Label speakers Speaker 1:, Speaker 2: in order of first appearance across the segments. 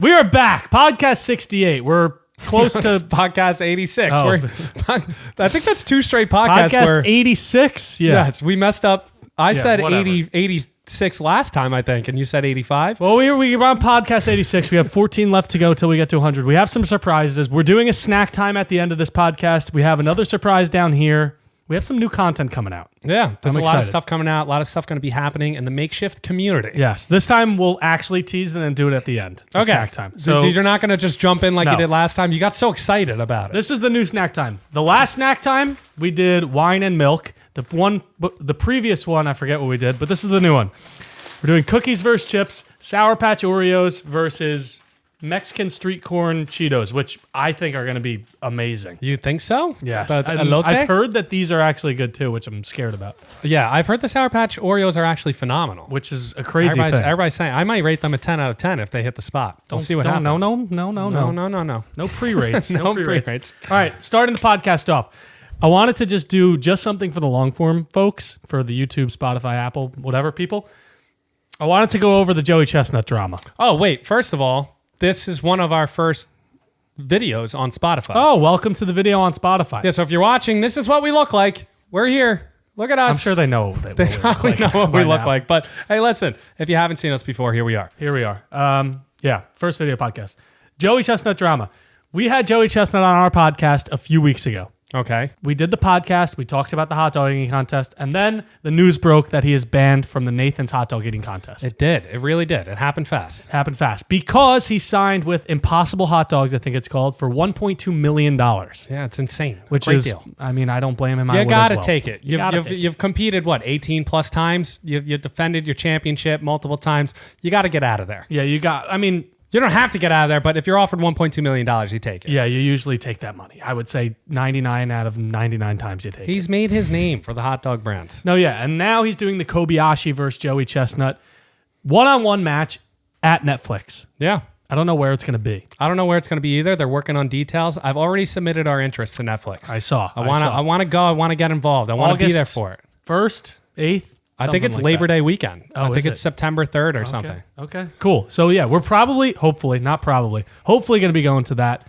Speaker 1: We are back. Podcast 68. We're close to
Speaker 2: podcast 86.
Speaker 1: Oh.
Speaker 2: I think that's two straight podcasts.
Speaker 1: Podcast 86. Yeah.
Speaker 2: Yes, we messed up. I said
Speaker 1: whatever.
Speaker 2: 86 last time, I think, and you said 85.
Speaker 1: Well, we're on podcast 86. We have 14 left to go till we get to 100. We have some surprises. We're doing a snack time at the end of this podcast. We have another surprise down here. We have some new content coming out.
Speaker 2: Yeah, there's
Speaker 1: I'm
Speaker 2: a lot of
Speaker 1: excited.
Speaker 2: stuff coming out. A lot of stuff going to be happening in the makeshift community.
Speaker 1: Yes. This time we'll actually tease and then do it at the end. The snack time.
Speaker 2: So you're not going to just jump in like
Speaker 1: No.
Speaker 2: you did last time. You got so excited about it.
Speaker 1: This is the new snack time. The last snack time, we did wine and milk. The previous one, I forget what we did, but this is the new one. We're doing cookies versus chips, Sour Patch Oreos versus Mexican street corn Cheetos, which I think are going to be amazing.
Speaker 2: You think so?
Speaker 1: Yes.
Speaker 2: But
Speaker 1: And I've heard that these are actually good too, which I'm scared about,
Speaker 2: Yeah, I've heard the Sour Patch Oreos are actually phenomenal.
Speaker 1: which is a crazy thing.
Speaker 2: Everybody's saying I might rate them a 10 out of 10 if they hit the spot. We'll see what happens.
Speaker 1: No.
Speaker 2: No.
Speaker 1: No pre-rates.
Speaker 2: No
Speaker 1: pre-rates.
Speaker 2: pre-rates.
Speaker 1: All right, starting the podcast off. I wanted to do something for the long form folks, for the YouTube, Spotify, Apple, whatever people. I wanted to go over the Joey Chestnut drama.
Speaker 2: Oh, wait. First of all, this is one of our first videos on Spotify.
Speaker 1: Oh, welcome to the video on Spotify.
Speaker 2: Yeah, so if you're watching, this is what we look like. We're here. Look at us.
Speaker 1: I'm sure they know what
Speaker 2: They probably know what we
Speaker 1: by
Speaker 2: look
Speaker 1: now.
Speaker 2: like. But hey, listen, if you haven't seen us before, here we are.
Speaker 1: Here we are. First video podcast. Joey Chestnut drama. We had Joey Chestnut on our podcast a few weeks ago.
Speaker 2: Okay.
Speaker 1: We did the podcast. We talked about the hot dog eating contest. And then the news broke that he is banned from the Nathan's hot dog eating contest.
Speaker 2: It did. It really did. It happened fast.
Speaker 1: Happened fast because he signed with Impossible Hot Dogs, I think it's called, for $1.2 million.
Speaker 2: Yeah, it's insane.
Speaker 1: Which
Speaker 2: Great
Speaker 1: is,
Speaker 2: deal.
Speaker 1: I mean, I don't blame him.
Speaker 2: You
Speaker 1: got
Speaker 2: gotta
Speaker 1: to
Speaker 2: take it. You've competed, 18 plus times? You've defended your championship multiple times. You got to get out of there.
Speaker 1: Yeah,
Speaker 2: You don't have to get out of there, but if you're offered $1.2 million, you take it.
Speaker 1: yeah, you usually take that money. I would say 99 out of 99 times you take it.
Speaker 2: He's made his name for the hot dog brand.
Speaker 1: No, yeah, and now he's doing the Kobayashi versus Joey Chestnut one-on-one match at Netflix.
Speaker 2: Yeah.
Speaker 1: I don't know where it's going to be.
Speaker 2: I don't know where it's going to be either. They're working on details. I've already submitted our interest to Netflix.
Speaker 1: I saw.
Speaker 2: I want to go. I want to get involved. I want to be there for it.
Speaker 1: 1st, 8th?
Speaker 2: I think it's Labor Day weekend.
Speaker 1: Oh,
Speaker 2: I think
Speaker 1: is
Speaker 2: it's
Speaker 1: it?
Speaker 2: September 3rd or something.
Speaker 1: Okay, cool. So yeah, we're hopefully going to be going to that.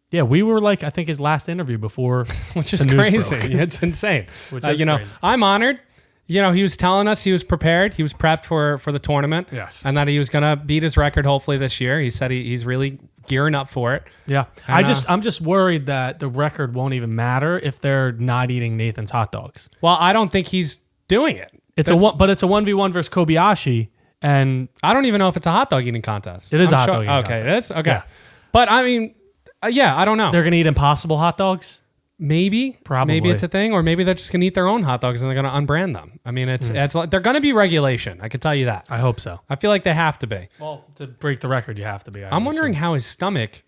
Speaker 1: Yeah, we were I think his last interview before,
Speaker 2: Which is
Speaker 1: the news
Speaker 2: crazy.
Speaker 1: broke.
Speaker 2: It's insane.
Speaker 1: Which is crazy.
Speaker 2: I'm honored. He was telling us he was prepared. He was prepped for the tournament.
Speaker 1: Yes.
Speaker 2: And that he was going to beat his record hopefully this year. He said he's really gearing up for it.
Speaker 1: Yeah,
Speaker 2: And,
Speaker 1: I'm just worried that the record won't even matter if they're not eating Nathan's hot dogs.
Speaker 2: Well, I don't think he's doing it.
Speaker 1: It's a 1v1 versus Kobayashi, and
Speaker 2: I don't even know if it's a hot dog eating contest.
Speaker 1: It is a hot
Speaker 2: sure-
Speaker 1: dog eating
Speaker 2: Okay,
Speaker 1: contest.
Speaker 2: it is? Okay.
Speaker 1: Yeah.
Speaker 2: But I mean, I don't know.
Speaker 1: they're gonna eat Impossible hot dogs.
Speaker 2: Maybe.
Speaker 1: Probably.
Speaker 2: Maybe it's a thing, or maybe they're just going to eat their own hot dogs and they're going to unbrand them. I mean, it's they're going to be regulation. I can tell you that.
Speaker 1: I hope so.
Speaker 2: I feel like they have to be.
Speaker 1: Well, to break the record, you have to be.
Speaker 2: I'm wondering how his stomach,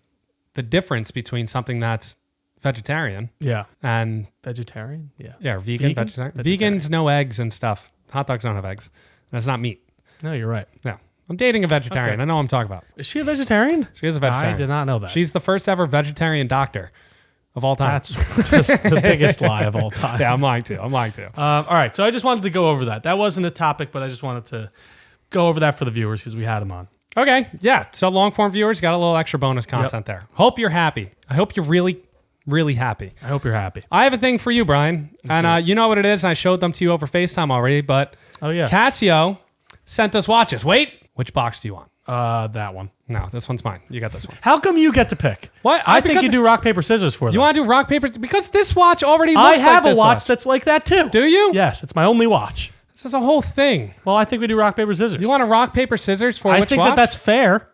Speaker 2: the difference between something that's vegetarian
Speaker 1: Yeah,
Speaker 2: and
Speaker 1: vegetarian. Yeah.
Speaker 2: vegan,
Speaker 1: Vegan?
Speaker 2: vegetarian.
Speaker 1: Vegetarian.
Speaker 2: Vegans, no eggs and stuff. Hot dogs don't have eggs. And it's not meat.
Speaker 1: No, you're right.
Speaker 2: Yeah. I'm dating a vegetarian.
Speaker 1: Okay.
Speaker 2: I know what I'm talking about.
Speaker 1: Is she a vegetarian?
Speaker 2: She is a vegetarian.
Speaker 1: I did not know that.
Speaker 2: She's the first ever vegetarian doctor of all time.
Speaker 1: That's just the biggest lie of all time.
Speaker 2: Yeah, I'm lying too.
Speaker 1: All right, so I just wanted to go over that. That wasn't a topic, but I just wanted to go over that for the viewers because we had them on.
Speaker 2: Okay. Yeah. So long form viewers got a little extra bonus content there. Hope you're happy. I hope you're really, really happy.
Speaker 1: I hope you're happy.
Speaker 2: I have a thing for you, Brian. And you know what it is. And I showed them to you over FaceTime already. But
Speaker 1: Oh, yeah.
Speaker 2: Casio sent us watches. Wait. Which box do you want?
Speaker 1: That one.
Speaker 2: No, this one's mine. You got this one.
Speaker 1: How come you get to pick?
Speaker 2: What?
Speaker 1: I think
Speaker 2: because
Speaker 1: you do rock, paper, scissors for them.
Speaker 2: You want to do rock, paper? Because this watch already looks
Speaker 1: I
Speaker 2: like
Speaker 1: have
Speaker 2: this
Speaker 1: a watch that's like that too.
Speaker 2: Do you?
Speaker 1: Yes, it's my only watch.
Speaker 2: This is a whole thing.
Speaker 1: Well, I think we do rock, paper, scissors.
Speaker 2: You want to rock, paper, scissors for
Speaker 1: I
Speaker 2: which
Speaker 1: think
Speaker 2: watch?
Speaker 1: that's fair.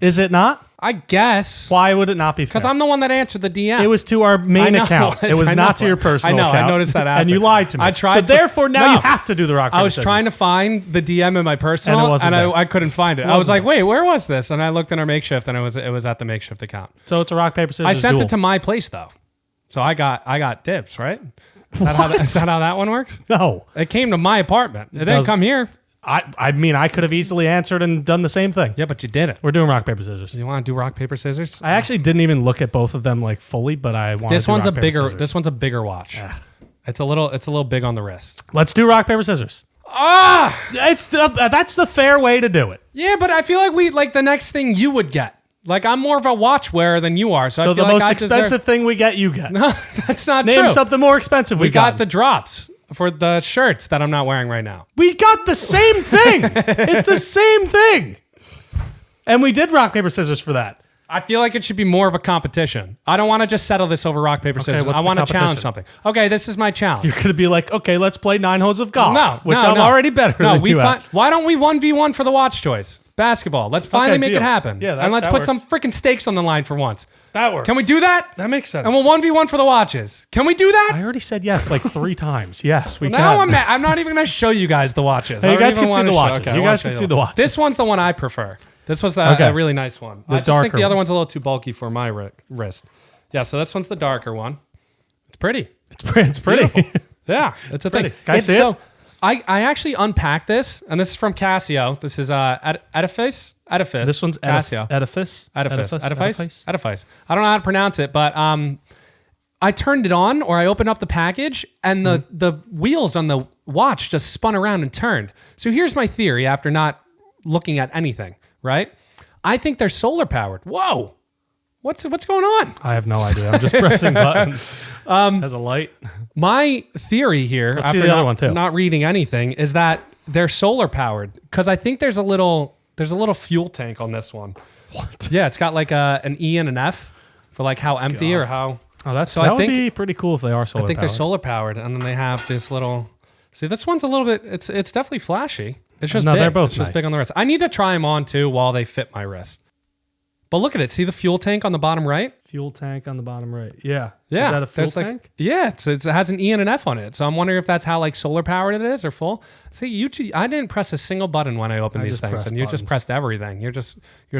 Speaker 1: Is it not?
Speaker 2: I guess.
Speaker 1: Why would it not be fair?
Speaker 2: Because I'm the one that answered the DM.
Speaker 1: It was to our main
Speaker 2: I know
Speaker 1: account.
Speaker 2: it
Speaker 1: It
Speaker 2: was.
Speaker 1: was
Speaker 2: I
Speaker 1: not
Speaker 2: know.
Speaker 1: to your personal
Speaker 2: I know.
Speaker 1: account.
Speaker 2: I noticed that
Speaker 1: And you
Speaker 2: after.
Speaker 1: lied to me.
Speaker 2: I tried
Speaker 1: So
Speaker 2: to-
Speaker 1: therefore, now
Speaker 2: No.
Speaker 1: you have to do the rock, paper,
Speaker 2: I was
Speaker 1: scissors.
Speaker 2: trying to find the DM in my personal,
Speaker 1: And it wasn't there.
Speaker 2: I couldn't find it. I was
Speaker 1: wasn't
Speaker 2: like, wait, where was this? And I looked in our makeshift, and it was at the makeshift account.
Speaker 1: So it's a rock, paper, scissors
Speaker 2: I sent
Speaker 1: duel.
Speaker 2: it to my place though, so I got dibs, right? Is that how that one works?
Speaker 1: No.
Speaker 2: It came to my apartment. It didn't
Speaker 1: does-
Speaker 2: come here.
Speaker 1: I mean, I could have easily answered and done the same thing.
Speaker 2: Yeah, but you did it.
Speaker 1: We're doing rock, paper, scissors.
Speaker 2: You want to do rock, paper, scissors?
Speaker 1: I actually didn't even look at both of them like fully, but I wanted
Speaker 2: This
Speaker 1: to do
Speaker 2: one's
Speaker 1: rock,
Speaker 2: a
Speaker 1: paper,
Speaker 2: bigger.
Speaker 1: scissors.
Speaker 2: This one's a bigger watch. It's a little big on the wrist.
Speaker 1: Let's do rock, paper, scissors. That's the fair way to do it.
Speaker 2: Yeah, but I feel like the next thing you would get. Like, I'm more of a watch wearer than you are. So I feel
Speaker 1: the
Speaker 2: like
Speaker 1: most expensive thing we get, you get.
Speaker 2: No, that's not true.
Speaker 1: Name something more expensive
Speaker 2: we got the drops for the shirts that I'm not wearing right now.
Speaker 1: We got the same thing. It's the same thing. And we did rock, paper, scissors for that.
Speaker 2: I feel like it should be more of a competition. I don't want to just settle this over rock, paper, scissors. I want to challenge something. Okay, this is my challenge.
Speaker 1: You're going to be like, okay, let's play 9 holes of golf.
Speaker 2: No,
Speaker 1: I'm already better than you at.
Speaker 2: Why don't we 1v1 for the watch choice? Basketball. Let's finally make it happen.
Speaker 1: Yeah,
Speaker 2: and let's put some freaking stakes on the line for once.
Speaker 1: That works.
Speaker 2: Can we do that?
Speaker 1: That makes sense.
Speaker 2: And we'll 1v1 for the watches. Can we do that?
Speaker 1: I already said yes like 3 times. Yes, we can.
Speaker 2: Now I'm not even going to show you guys the watches.
Speaker 1: Hey, you guys can see the watches. You guys can see the watches.
Speaker 2: This one's the one I prefer. This was a really nice one. I just think the other one's a little too bulky for my wrist. Yeah, so this one's the darker one. It's pretty.
Speaker 1: It's pretty.
Speaker 2: Yeah, it's a thing.
Speaker 1: Can I see it?
Speaker 2: I actually unpacked this, and this is from Casio. This is Edifice.
Speaker 1: This one's
Speaker 2: Casio.
Speaker 1: Edifice.
Speaker 2: I don't know how to pronounce it, but I turned it on, or I opened up the package, and the wheels on the watch just spun around and turned. So here's my theory after not looking at anything, right? I think they're solar powered. Whoa. What's going on?
Speaker 1: I have no idea. I'm just pressing buttons. Has a light.
Speaker 2: My theory here,
Speaker 1: Let's see the other one too.
Speaker 2: Not reading anything, is that they're solar powered, because I think there's a little fuel tank on this one.
Speaker 1: What?
Speaker 2: Yeah, it's got like an E and an F for like how empty or how.
Speaker 1: Oh, that would be pretty cool if they are solar powered.
Speaker 2: I think they're solar powered, and then they have this little. See, this one's a little bit. It's definitely flashy. It's just big.
Speaker 1: They're both
Speaker 2: it's just big on the wrist. I need to try them on too while they fit my wrist. But look at it. See the fuel tank on the bottom right?
Speaker 1: Fuel tank on the bottom right. Yeah.
Speaker 2: Yeah.
Speaker 1: Is that a fuel tank?
Speaker 2: Yeah. It has an E and an F on it. So I'm wondering if that's how like solar powered it is or full. See, I didn't press a single button when I opened these things, and you just pressed everything. You're just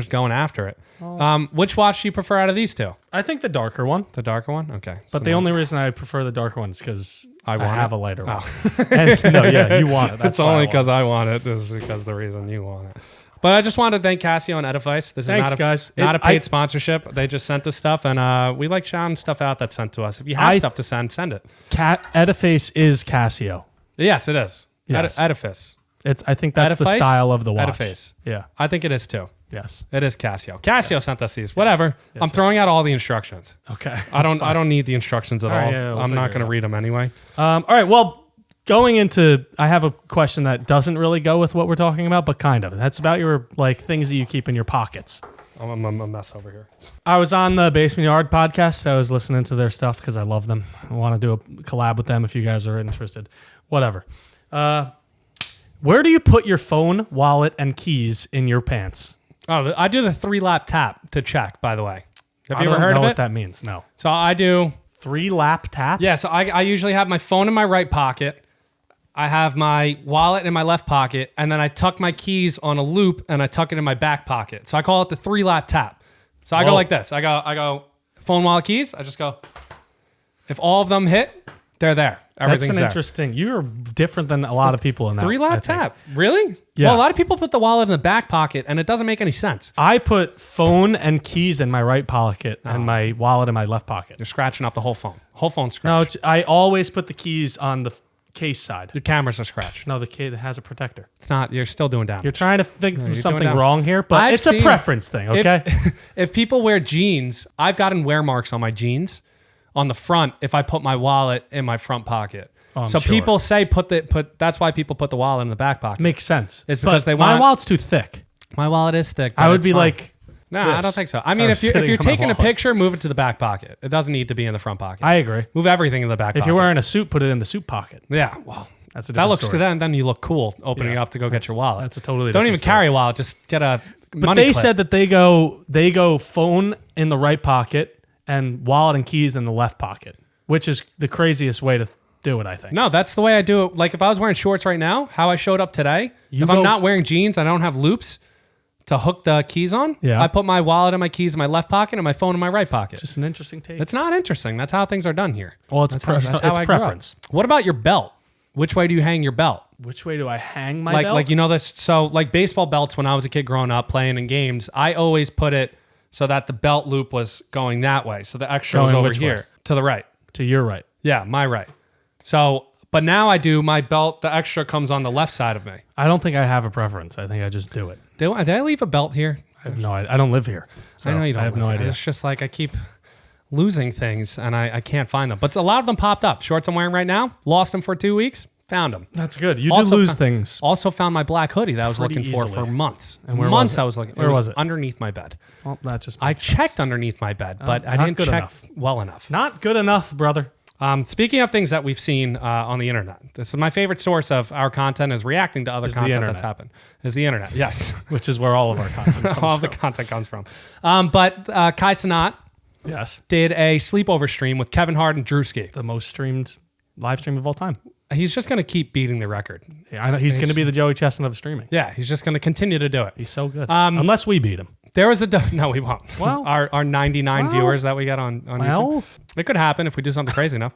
Speaker 2: going after it. Oh. Which watch do you prefer out of these two?
Speaker 1: I think the darker one.
Speaker 2: The darker one? Okay.
Speaker 1: But the only reason I prefer the darker one is because I have a lighter one.
Speaker 2: Oh.
Speaker 1: And, no, yeah, you want it. That's
Speaker 2: it's only because I want it. This is because the reason you want it. But I just wanted to thank Casio and Edifice. This is not a paid sponsorship. They just sent us stuff, and we like shouting stuff out that's sent to us. If you have stuff to send it.
Speaker 1: Edifice is Casio.
Speaker 2: Yes, it is.
Speaker 1: Yes.
Speaker 2: Edifice.
Speaker 1: I think that's the style of the watch.
Speaker 2: Edifice.
Speaker 1: Yeah.
Speaker 2: I think it is too.
Speaker 1: Yes.
Speaker 2: It is Casio. Casio sent us these. Whatever.
Speaker 1: Yes,
Speaker 2: I'm throwing out all the instructions.
Speaker 1: Okay.
Speaker 2: I don't need the instructions at all.
Speaker 1: Yeah,
Speaker 2: I'm not going to read them anyway.
Speaker 1: All right. Well, going into, I have a question that doesn't really go with what we're talking about, but kind of. That's about your like things that you keep in your pockets.
Speaker 2: I'm a mess over here.
Speaker 1: I was on the Basement Yard podcast. I was listening to their stuff because I love them. I want to do a collab with them if you guys are interested. Whatever. Where do you put your phone, wallet, and keys in your pants?
Speaker 2: Oh, I do the 3-lap tap to check, by the way. Have you ever heard of it?
Speaker 1: I don't know what that means, no.
Speaker 2: So I do...
Speaker 1: 3-lap tap?
Speaker 2: Yeah, so I usually have my phone in my right pocket. I have my wallet in my left pocket, and then I tuck my keys on a loop, and I tuck it in my back pocket. So I call it the 3-lap tap. So I go like this. I go phone, wallet, keys. I just go. If all of them hit, they're there. Everything's there.
Speaker 1: Interesting. You're different than a lot of people in that.
Speaker 2: 3-lap tap. Really?
Speaker 1: Yeah.
Speaker 2: Well, a lot of people put the wallet in the back pocket, and it doesn't make any sense.
Speaker 1: I put phone and keys in my right pocket and my wallet in my left pocket.
Speaker 2: You're scratching up the whole phone. Whole phone scratched.
Speaker 1: No, I always put the keys on the case side.
Speaker 2: Your cameras are scratched.
Speaker 1: No, the case has a protector.
Speaker 2: It's not. You're still doing damage.
Speaker 1: You're trying to think of something wrong here, but it's a preference thing, okay?
Speaker 2: If people wear jeans, I've gotten wear marks on my jeans on the front if I put my wallet in my front pocket.
Speaker 1: Oh,
Speaker 2: so people say put. That's why people put the wallet in the back pocket.
Speaker 1: Makes sense.
Speaker 2: It's because they want.
Speaker 1: My wallet's too thick.
Speaker 2: My wallet is thick.
Speaker 1: I would be like.
Speaker 2: No, I don't think so. I mean, if you're taking a picture, move it to the back pocket. It doesn't need to be in the front pocket.
Speaker 1: I agree.
Speaker 2: Move everything in the back pocket.
Speaker 1: If you're wearing a suit, put it in the suit pocket.
Speaker 2: Yeah, well,
Speaker 1: that's a different story.
Speaker 2: Then you look cool opening it up to go get your wallet.
Speaker 1: That's a totally
Speaker 2: don't
Speaker 1: different
Speaker 2: even carry a wallet. Just get a money
Speaker 1: But they
Speaker 2: clip.
Speaker 1: said that they go phone in the right pocket and wallet and keys in the left pocket, which is the craziest way to do it, I think.
Speaker 2: No, that's the way I do it. Like if I was wearing shorts right now, how I showed up today, I'm not wearing jeans, I don't have loops to hook the keys on.
Speaker 1: Yeah.
Speaker 2: I put my wallet and my keys in my left pocket and my phone in my right pocket.
Speaker 1: Just an interesting take.
Speaker 2: It's not interesting. That's how things are done here.
Speaker 1: Well, it's preference.
Speaker 2: What about your belt? Which way do you hang your belt?
Speaker 1: Which way do I hang my belt?
Speaker 2: Like, you know this. So like baseball belts, when I was a kid growing up playing in games, I always put it so that the belt loop was going that way. So the extra was over here to the right.
Speaker 1: To your right.
Speaker 2: Yeah, my right. So But now I do my belt. The extra comes on the left side of me.
Speaker 1: I don't think I have a preference. I think I just do it.
Speaker 2: Did I leave a belt here?
Speaker 1: I have no idea. I don't live here. So
Speaker 2: I know you don't.
Speaker 1: I have no idea.
Speaker 2: It's just like I keep losing things and I can't find them. But a lot of them popped up. Shorts I'm wearing right now, lost them for 2 weeks, found them.
Speaker 1: That's good. You do lose things.
Speaker 2: Also found my black hoodie that I was looking for months. And where months was it? I was looking.
Speaker 1: Where was it?
Speaker 2: Underneath my bed.
Speaker 1: Well, that just
Speaker 2: I checked underneath my bed, but I didn't check well enough.
Speaker 1: Not good enough, brother.
Speaker 2: Speaking of things that we've seen on the internet, this is my favorite source of our content is reacting to other content that's happened. Is the internet, yes.
Speaker 1: Which is where all of our content comes
Speaker 2: all of the content comes from. But Kai Cenat did a sleepover stream with Kevin Hart and Drewski.
Speaker 1: The most streamed live stream of all time.
Speaker 2: He's just going to keep beating the record.
Speaker 1: Yeah, I know. He's going to be the Joey Chestnut of streaming.
Speaker 2: Yeah, he's just going to continue to do it.
Speaker 1: He's so good. Unless we beat him.
Speaker 2: There was no, we won't.
Speaker 1: Well,
Speaker 2: our 99 viewers that we get on YouTube. It could happen if we do something crazy enough.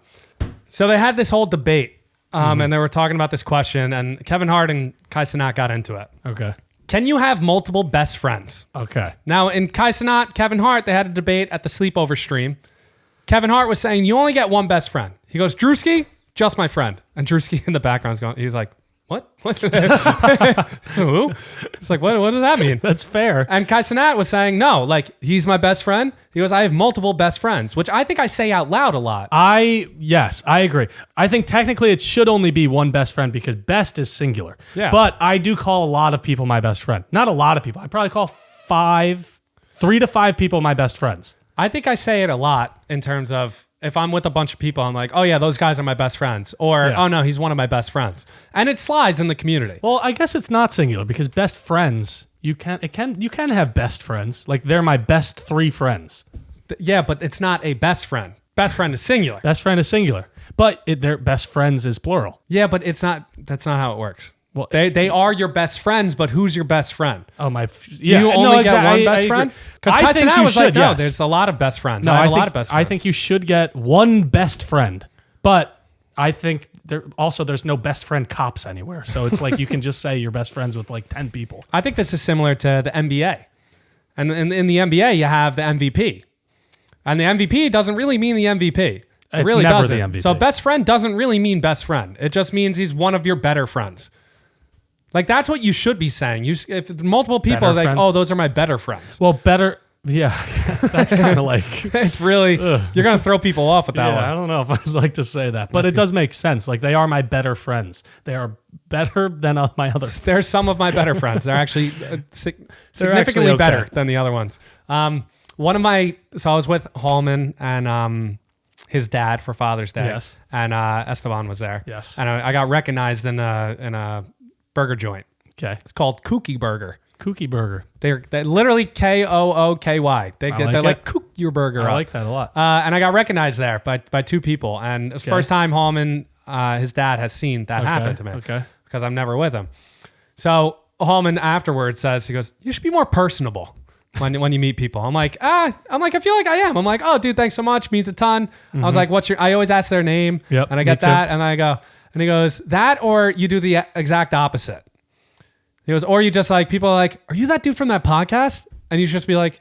Speaker 2: So they had this whole debate, and they were talking about this question, and Kevin Hart and Kai Cenat got into it.
Speaker 1: Okay.
Speaker 2: Can you have multiple best friends?
Speaker 1: Okay.
Speaker 2: Now, in Kai Cenat, Kevin Hart, they had a debate at the sleepover stream. Kevin Hart was saying, you only get one best friend. He goes, Drewski, just my friend. And Drewski in the background is going, he's like, what? Who? It's like, what does that mean?
Speaker 1: That's fair.
Speaker 2: And Kai Cenat was saying, no, like, he's my best friend. He goes, I have multiple best friends, which I think I say out loud a lot.
Speaker 1: Yes, I agree. I think technically it should only be one best friend because best is singular.
Speaker 2: Yeah.
Speaker 1: But I do call a lot of people my best friend. Not a lot of people. I probably call 3 to 5 people my best friends.
Speaker 2: I think I say it a lot in terms of, if I'm with a bunch of people, I'm like, oh yeah, those guys are my best friends. Or, oh no, he's one of my best friends. And it slides in the community.
Speaker 1: Well, I guess it's not singular because best friends, you can have best friends. Like they're my best 3 friends.
Speaker 2: Yeah, but it's not a best friend. Best friend is singular.
Speaker 1: Best friend is singular. But their best friends is plural.
Speaker 2: Yeah, but that's not how it works. Well, they are your best friends, but who's your best friend?
Speaker 1: Oh my!
Speaker 2: Yeah, do you only get one best friend? Because
Speaker 1: I think you
Speaker 2: was
Speaker 1: should.
Speaker 2: Like, no,
Speaker 1: yes.
Speaker 2: there's a lot of best friends.
Speaker 1: No,
Speaker 2: I have a lot of best friends.
Speaker 1: I think you should get one best friend, but I think there's no best friend cops anywhere. So it's like you can just say you're best friends with like 10 people.
Speaker 2: I think this is similar to the NBA, and in the NBA you have the MVP, and the MVP doesn't really mean the MVP. It really
Speaker 1: never
Speaker 2: doesn't.
Speaker 1: the MVP.
Speaker 2: So best friend doesn't really mean best friend. It just means he's one of your better friends. Like, that's what you should be saying. If multiple people are like, friends? Oh, those are my better friends.
Speaker 1: Well, better, yeah. That's kind of like...
Speaker 2: It's really... You're going to throw people off with that one.
Speaker 1: I don't know if I'd like to say that. But it does make sense. Like, they are my better friends. They are better than my other friends.
Speaker 2: They're some of my better friends. They're actually significantly better than the other ones. So I was with Hallman and... his dad for Father's Day.
Speaker 1: Yes.
Speaker 2: And Esteban was there.
Speaker 1: Yes.
Speaker 2: And I got recognized in a burger joint.
Speaker 1: Okay.
Speaker 2: It's called Kooky Burger.
Speaker 1: Kooky Burger.
Speaker 2: They're literally Kooky. They're like, cook your burger up.
Speaker 1: I like that a lot.
Speaker 2: And I got recognized there by 2 people. And it's the first time Hallman, his dad, has seen that happen to me.
Speaker 1: Okay.
Speaker 2: Because I'm never with him. So Hallman afterwards he goes, you should be more personable when you meet people. I'm like, I feel like I am. I'm like, oh, dude, thanks so much. Means a ton. Mm-hmm. I was like, I always ask their name.
Speaker 1: Yep,
Speaker 2: and I get that. And I go, and he goes, that or you do the exact opposite. He goes, or you just like, people are like, are you that dude from that podcast? And you should just be like,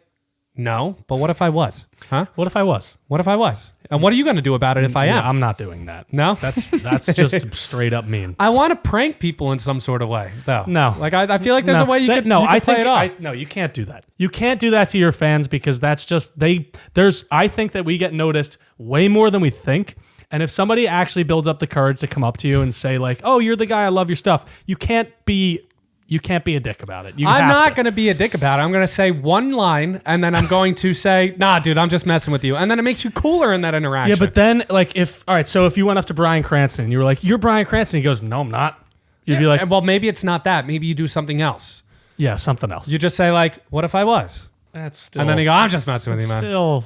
Speaker 2: no, but what if I was? Huh?
Speaker 1: What if I was?
Speaker 2: What if I was? And what are you going to do about it if I am?
Speaker 1: I'm not doing that.
Speaker 2: No?
Speaker 1: That's just straight up mean.
Speaker 2: I want to prank people in some sort of way, though.
Speaker 1: No.
Speaker 2: Like, I feel like there's a way you could play it off.
Speaker 1: No, you can't do that. You can't do that to your fans because that's just, I think that we get noticed way more than we think. And if somebody actually builds up the courage to come up to you and say like, oh, you're the guy, I love your stuff. You can't be a dick about it.
Speaker 2: I'm not going to be a dick about it. I'm going to say one line and then I'm going to say, nah, dude, I'm just messing with you. And then it makes you cooler in that interaction.
Speaker 1: Yeah, but then like so if you went up to Bryan Cranston and you were like, you're Bryan Cranston. He goes, no, I'm not. You'd be like,
Speaker 2: well, maybe it's not that. Maybe you do something else.
Speaker 1: Yeah, something else.
Speaker 2: You just say like, what if I was?
Speaker 1: That's still.
Speaker 2: And then you go, I'm just messing with you, man.
Speaker 1: Still.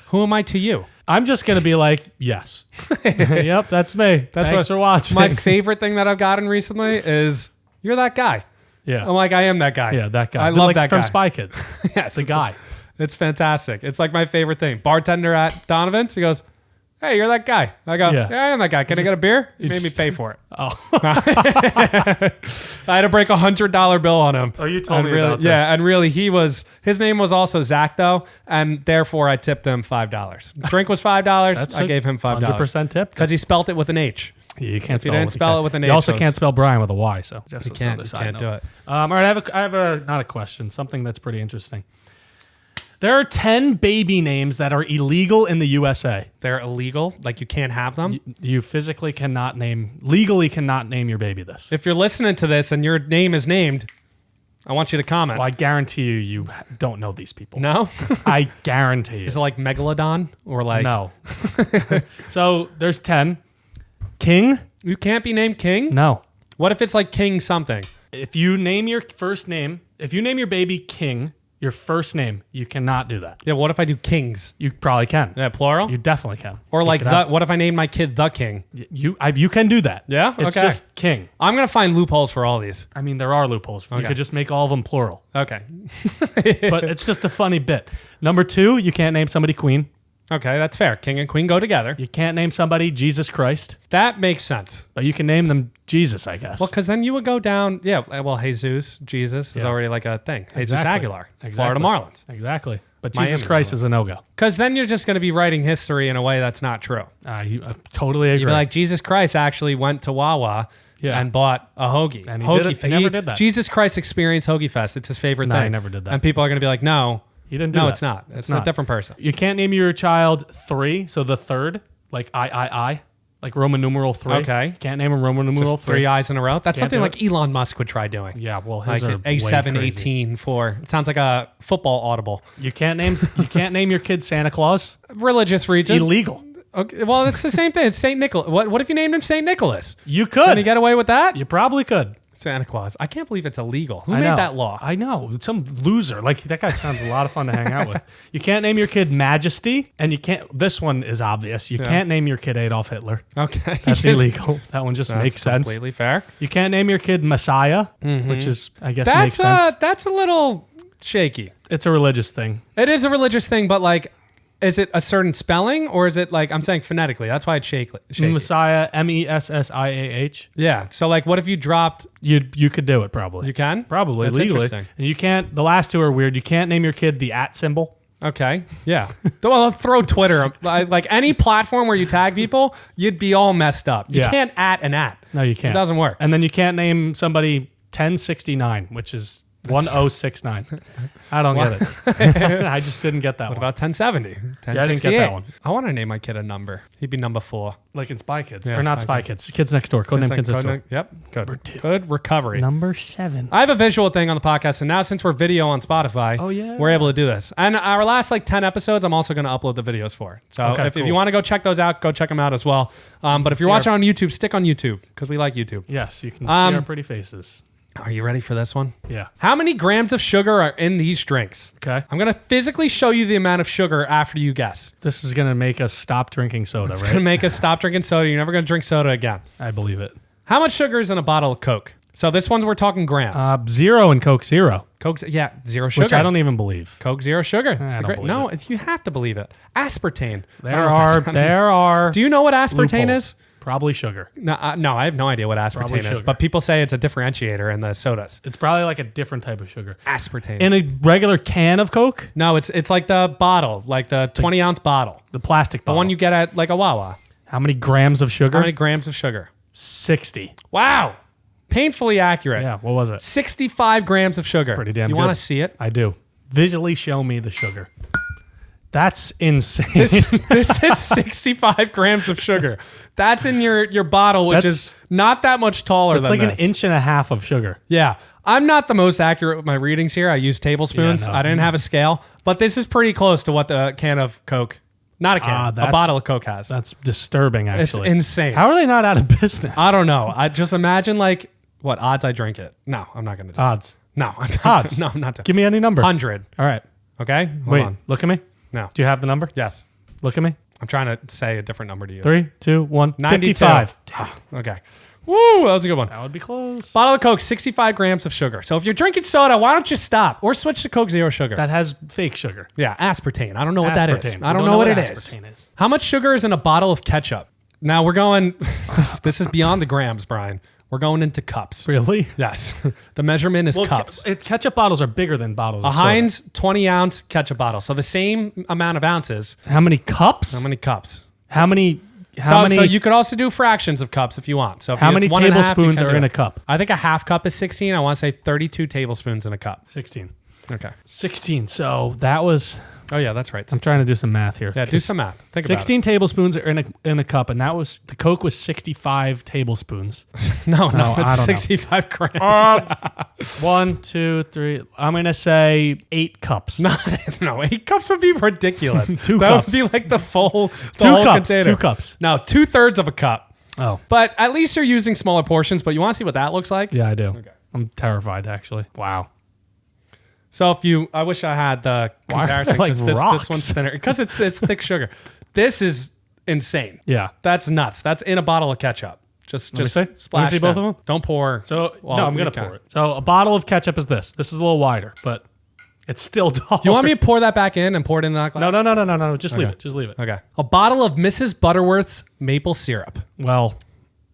Speaker 2: Who am I to you?
Speaker 1: I'm just going to be like, yes. Yep, that's me. Thanks for watching.
Speaker 2: My favorite thing that I've gotten recently is, you're that guy.
Speaker 1: Yeah.
Speaker 2: I'm like, I am that guy.
Speaker 1: Yeah, that guy.
Speaker 2: I love that guy.
Speaker 1: From Spy Kids.
Speaker 2: Yes.
Speaker 1: The guy.
Speaker 2: It's fantastic. It's like my favorite thing. Bartender at Donovan's, he goes, hey, you're that guy. I go, yeah I am that guy. Can I get a beer? He made me pay for it.
Speaker 1: Oh.
Speaker 2: I had to break $100 bill on him.
Speaker 1: Oh, you told me about this.
Speaker 2: Yeah, and really, his name was also Zach, though, and therefore I tipped him $5. Drink was $5. I gave him $5.
Speaker 1: 100% tip.
Speaker 2: Because he spelt it with an H.
Speaker 1: You can't
Speaker 2: You
Speaker 1: spell
Speaker 2: didn't spell it with an H.
Speaker 1: You also
Speaker 2: so
Speaker 1: can't spell Brian with a Y. So just
Speaker 2: You
Speaker 1: as another
Speaker 2: can't
Speaker 1: side note.
Speaker 2: do it.
Speaker 1: All right, I have a not a question. Something that's pretty interesting. There are 10 baby names that are illegal in the USA.
Speaker 2: They're illegal. Like you can't have them.
Speaker 1: You physically legally cannot name your baby this.
Speaker 2: If you're listening to this and your name is named, I want you to comment.
Speaker 1: Well, I guarantee you don't know these people.
Speaker 2: No?
Speaker 1: I guarantee you.
Speaker 2: Is it like Megalodon or like...
Speaker 1: No. So there's 10. King?
Speaker 2: You can't be named King?
Speaker 1: No.
Speaker 2: What if it's like King something?
Speaker 1: If you name your first name, if you name your baby King, your first name, you cannot do that.
Speaker 2: Yeah, what if I do Kings?
Speaker 1: You probably can.
Speaker 2: Yeah, plural?
Speaker 1: You definitely can.
Speaker 2: Or
Speaker 1: You
Speaker 2: like,
Speaker 1: could
Speaker 2: what if I named my kid The King?
Speaker 1: you can do that.
Speaker 2: Yeah?
Speaker 1: It's
Speaker 2: Okay.
Speaker 1: just King.
Speaker 2: I'm going to find loopholes for all these.
Speaker 1: I mean, there are loopholes. You
Speaker 2: Okay.
Speaker 1: could just make all of them plural.
Speaker 2: Okay.
Speaker 1: But it's just a funny bit. Number 2, you can't name somebody Queen.
Speaker 2: Okay, that's fair. King and Queen go together.
Speaker 1: You can't name somebody Jesus Christ.
Speaker 2: That makes sense.
Speaker 1: But you can name them Jesus, I guess.
Speaker 2: Well, because then you would go down... Yeah, well, Jesus is
Speaker 1: Yeah.
Speaker 2: already like a thing. Jesus
Speaker 1: Exactly.
Speaker 2: Aguilar.
Speaker 1: Exactly.
Speaker 2: Florida Marlins.
Speaker 1: Exactly. But
Speaker 2: Miami
Speaker 1: Jesus Christ
Speaker 2: Marlins.
Speaker 1: is a no-go.
Speaker 2: Because then you're just going to be writing history in a way that's not true.
Speaker 1: I totally agree.
Speaker 2: You'd be like, Jesus Christ actually went to Wawa
Speaker 1: Yeah.
Speaker 2: and bought a hoagie.
Speaker 1: And he never did that.
Speaker 2: Jesus Christ experienced Hoagie Fest. It's his favorite
Speaker 1: No,
Speaker 2: thing.
Speaker 1: he never did that.
Speaker 2: And people are going to be like, no.
Speaker 1: He didn't do
Speaker 2: No,
Speaker 1: that.
Speaker 2: it's not. It's a
Speaker 1: not.
Speaker 2: different person.
Speaker 1: You can't name your child 3, so the third, like I, like Roman numeral 3.
Speaker 2: Okay.
Speaker 1: You can't name him Roman numeral
Speaker 2: Just
Speaker 1: 3.
Speaker 2: 3 eyes in a row. That's
Speaker 1: Can't
Speaker 2: something
Speaker 1: do
Speaker 2: like Elon Musk would try doing.
Speaker 1: Yeah, well,
Speaker 2: Like
Speaker 1: his are way
Speaker 2: A7,
Speaker 1: crazy.
Speaker 2: 18, 4. It sounds like a football audible.
Speaker 1: You can't name your kid Santa Claus.
Speaker 2: Religious region.
Speaker 1: Illegal.
Speaker 2: Okay, well, it's the same thing. It's St. Nicholas. What if you named him St. Nicholas?
Speaker 1: You
Speaker 2: Can
Speaker 1: could.
Speaker 2: you get away with that?
Speaker 1: You probably could.
Speaker 2: Santa Claus. I can't believe it's illegal. Who
Speaker 1: I
Speaker 2: made
Speaker 1: know.
Speaker 2: that law?
Speaker 1: I know. It's some loser. Like, that guy sounds a lot of fun to hang out with. You can't name your kid Majesty, and you can't. This one is obvious. You can't name your kid Adolf Hitler.
Speaker 2: Okay.
Speaker 1: That's illegal. That one just
Speaker 2: That's
Speaker 1: makes sense.
Speaker 2: completely fair.
Speaker 1: You can't name your kid Messiah, which is, I guess, makes sense.
Speaker 2: That's a little shaky.
Speaker 1: It's a religious thing.
Speaker 2: It is a religious thing, but like, is it a certain spelling or is it like, I'm saying phonetically? That's why it's shaky.
Speaker 1: Messiah, Messiah.
Speaker 2: Yeah. So like, what if you dropped?
Speaker 1: You could do it probably.
Speaker 2: You can?
Speaker 1: Probably
Speaker 2: That's
Speaker 1: legally.
Speaker 2: interesting.
Speaker 1: And you can't. The last 2 are weird. You can't name your kid the @ symbol.
Speaker 2: Okay. Yeah. Well, throw Twitter. Like any platform where you tag people, you'd be all messed up. You
Speaker 1: Yeah.
Speaker 2: can't @
Speaker 1: No, you can't.
Speaker 2: It doesn't work.
Speaker 1: And then you can't name somebody 1069, which is 1069. I don't get it. I just didn't get that
Speaker 2: What
Speaker 1: one.
Speaker 2: about 1070? 1068?
Speaker 1: I didn't get that one.
Speaker 2: I want to name my kid a number. He'd be number 4.
Speaker 1: Like in Spy Kids.
Speaker 2: Yeah,
Speaker 1: or not
Speaker 2: Spy
Speaker 1: Spy Kids. Kids Next Door. Codename Kids Next Door.
Speaker 2: Yep. Good.
Speaker 1: Number 2.
Speaker 2: Good recovery.
Speaker 1: Number 7.
Speaker 2: I have a visual thing on the podcast, and now since we're video on Spotify,
Speaker 1: Oh, yeah.
Speaker 2: we're able to do this. And our last like 10 episodes, I'm also going to upload the videos for. So
Speaker 1: Okay,
Speaker 2: if
Speaker 1: cool.
Speaker 2: you want to go check those out, go check them out as well. But if you're
Speaker 1: See
Speaker 2: watching on YouTube, stick on YouTube because we like YouTube.
Speaker 1: Yes, you can see our pretty faces.
Speaker 2: Are you ready for this one?
Speaker 1: Yeah.
Speaker 2: How many grams of sugar are in these drinks?
Speaker 1: Okay.
Speaker 2: I'm going to physically show you the amount of sugar after you guess.
Speaker 1: This is going to make us stop drinking soda,
Speaker 2: It's
Speaker 1: right?
Speaker 2: going to make us stop drinking soda. You're never going to drink soda again.
Speaker 1: I believe it.
Speaker 2: How much sugar is in a bottle of Coke? So this one, we're talking grams.
Speaker 1: 0 and Coke 0,
Speaker 2: Coke, yeah, 0 sugar.
Speaker 1: which I don't even believe.
Speaker 2: Coke 0 sugar. It's
Speaker 1: I
Speaker 2: the
Speaker 1: don't believe
Speaker 2: no, you have to believe it. Aspartame. I
Speaker 1: There
Speaker 2: don't know if that's-
Speaker 1: are.
Speaker 2: Do you know what aspartame
Speaker 1: loopholes.
Speaker 2: is?
Speaker 1: Probably sugar.
Speaker 2: No, I have no idea what
Speaker 1: Probably
Speaker 2: aspartame is.
Speaker 1: sugar.
Speaker 2: But people say it's a differentiator in the sodas.
Speaker 1: It's probably like a different type of sugar.
Speaker 2: Aspartame.
Speaker 1: In a regular can of Coke,
Speaker 2: No, it's like the bottle, like the 20-ounce bottle,
Speaker 1: the plastic
Speaker 2: the
Speaker 1: bottle.
Speaker 2: one you get at like a Wawa.
Speaker 1: How many grams of sugar?
Speaker 2: How many grams of sugar?
Speaker 1: 60.
Speaker 2: Wow, painfully accurate.
Speaker 1: Yeah, what was it?
Speaker 2: 65 grams of sugar.
Speaker 1: pretty damn
Speaker 2: You
Speaker 1: good.
Speaker 2: want to see it?
Speaker 1: I do. Visually show me the sugar. That's insane.
Speaker 2: This is 65 grams of sugar. That's in your bottle, which
Speaker 1: That's-
Speaker 2: is not that much taller
Speaker 1: It's
Speaker 2: than
Speaker 1: like
Speaker 2: this.
Speaker 1: an inch and a half of sugar.
Speaker 2: Yeah. I'm not the most accurate with my readings here. I use tablespoons.
Speaker 1: Yeah, no.
Speaker 2: I didn't have a scale, but this is pretty close to what the can of Coke, not a can, a
Speaker 1: that's-
Speaker 2: bottle of Coke has.
Speaker 1: That's disturbing,
Speaker 2: It's
Speaker 1: actually.
Speaker 2: insane.
Speaker 1: How are they not out of business?
Speaker 2: I don't know. I just imagine like what odds I drink it. No, I'm not going to do it.
Speaker 1: Odds.
Speaker 2: No, I'm not.
Speaker 1: Odds.
Speaker 2: No, I'm not doing
Speaker 1: Give me any number.
Speaker 2: 100.
Speaker 1: All right.
Speaker 2: Okay? Hold
Speaker 1: Wait,
Speaker 2: on.
Speaker 1: look at me.
Speaker 2: No.
Speaker 1: Do you have the number?
Speaker 2: Yes.
Speaker 1: Look at me.
Speaker 2: I'm trying to say a different number to you.
Speaker 1: 3, 2, 1.
Speaker 2: 92.
Speaker 1: 55.
Speaker 2: Okay. Woo, that was a good one.
Speaker 1: That would be close.
Speaker 2: Bottle of Coke, 65 grams of sugar. So if you're drinking soda, why don't you stop or switch to Coke Zero Sugar?
Speaker 1: That has fake sugar.
Speaker 2: Yeah, aspartame. I don't know what that is.
Speaker 1: Aspartame.
Speaker 2: I
Speaker 1: We
Speaker 2: don't know what it is.
Speaker 1: aspartame is.
Speaker 2: How much sugar is in a bottle of ketchup? Now we're going, this is beyond the grams, Brian. We're going into cups.
Speaker 1: Really?
Speaker 2: Yes. The measurement is cups.
Speaker 1: Ketchup bottles are bigger than bottles
Speaker 2: A
Speaker 1: of soda.
Speaker 2: Heinz 20-ounce ketchup bottle. So the same amount of ounces.
Speaker 1: How many cups?
Speaker 2: How many cups?
Speaker 1: How many
Speaker 2: So you could also do fractions of cups if you want. So if
Speaker 1: How many
Speaker 2: 1.5, you
Speaker 1: tablespoons
Speaker 2: can
Speaker 1: are
Speaker 2: do
Speaker 1: in
Speaker 2: it.
Speaker 1: a cup?
Speaker 2: I think a half cup is 16. I want to say 32 tablespoons in a cup.
Speaker 1: 16.
Speaker 2: Okay.
Speaker 1: 16. So that was.
Speaker 2: Oh yeah, that's right.
Speaker 1: I'm trying to do some math here.
Speaker 2: Yeah, do some math. Think
Speaker 1: 16 tablespoons are in a cup, and that was the Coke was 65 tablespoons.
Speaker 2: about it. No,
Speaker 1: I
Speaker 2: it's
Speaker 1: don't know.
Speaker 2: 65 grams.
Speaker 1: 1, 2, 3. I'm gonna say 8 cups.
Speaker 2: No, 8 cups would be ridiculous.
Speaker 1: 2
Speaker 2: that
Speaker 1: cups.
Speaker 2: would be like the whole
Speaker 1: 2
Speaker 2: whole
Speaker 1: cups.
Speaker 2: container.
Speaker 1: 2 cups.
Speaker 2: No, 2/3 of a cup.
Speaker 1: Oh,
Speaker 2: But at least you're using smaller portions. But you want to see what that looks like?
Speaker 1: yeah, I do. Okay. I'm terrified, actually. Wow.
Speaker 2: So I wish I had the
Speaker 1: Why are they
Speaker 2: comparison
Speaker 1: like
Speaker 2: because this
Speaker 1: rocks?
Speaker 2: one's thinner because it's thick sugar. This is insane.
Speaker 1: Yeah.
Speaker 2: That's nuts. That's in a bottle of ketchup. Just
Speaker 1: me see. Let me
Speaker 2: splash
Speaker 1: see both
Speaker 2: down.
Speaker 1: of them?
Speaker 2: Don't pour.
Speaker 1: So
Speaker 2: Well,
Speaker 1: no, I'm gonna
Speaker 2: you can.
Speaker 1: pour it. So a bottle of ketchup is this. This is a little wider, but it's still $1.
Speaker 2: Do you want me to pour that back in and pour it in that glass?
Speaker 1: No. Just leave
Speaker 2: Okay.
Speaker 1: it. Just leave it.
Speaker 2: Okay. A bottle of Mrs. Butterworth's maple syrup.
Speaker 1: Well,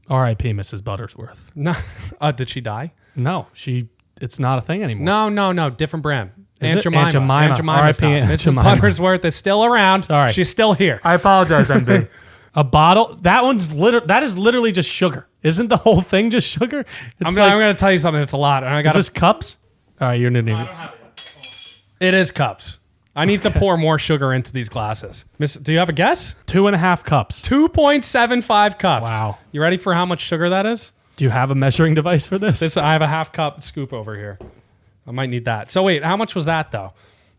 Speaker 1: R.I.P. Mrs. Buttersworth.
Speaker 2: No. Did she die?
Speaker 1: No, it's not a thing anymore.
Speaker 2: No. Different brand.
Speaker 1: Is
Speaker 2: Aunt
Speaker 1: it?
Speaker 2: Jemima.
Speaker 1: Aunt Jemima.
Speaker 2: Aunt Jemima's
Speaker 1: R.I.P.
Speaker 2: not.
Speaker 1: Aunt
Speaker 2: Mrs.
Speaker 1: Jemima.
Speaker 2: Buttersworth is still around.
Speaker 1: Sorry.
Speaker 2: She's still here.
Speaker 1: I apologize, MB. A bottle. That is literally just sugar. Isn't the whole thing just sugar?
Speaker 2: I'm
Speaker 1: It's
Speaker 2: going to tell you something. It's a lot. And I
Speaker 1: Is
Speaker 2: got
Speaker 1: this cups? All right, you're new.
Speaker 2: It is cups. I need to pour more sugar into these glasses. Do you have a guess?
Speaker 1: 2.5 cups.
Speaker 2: 2.75 cups.
Speaker 1: Wow.
Speaker 2: You ready for how much sugar that is?
Speaker 1: Do you have a measuring device for this?
Speaker 2: I have a half cup scoop over here. I might need that. So wait, how much was that though?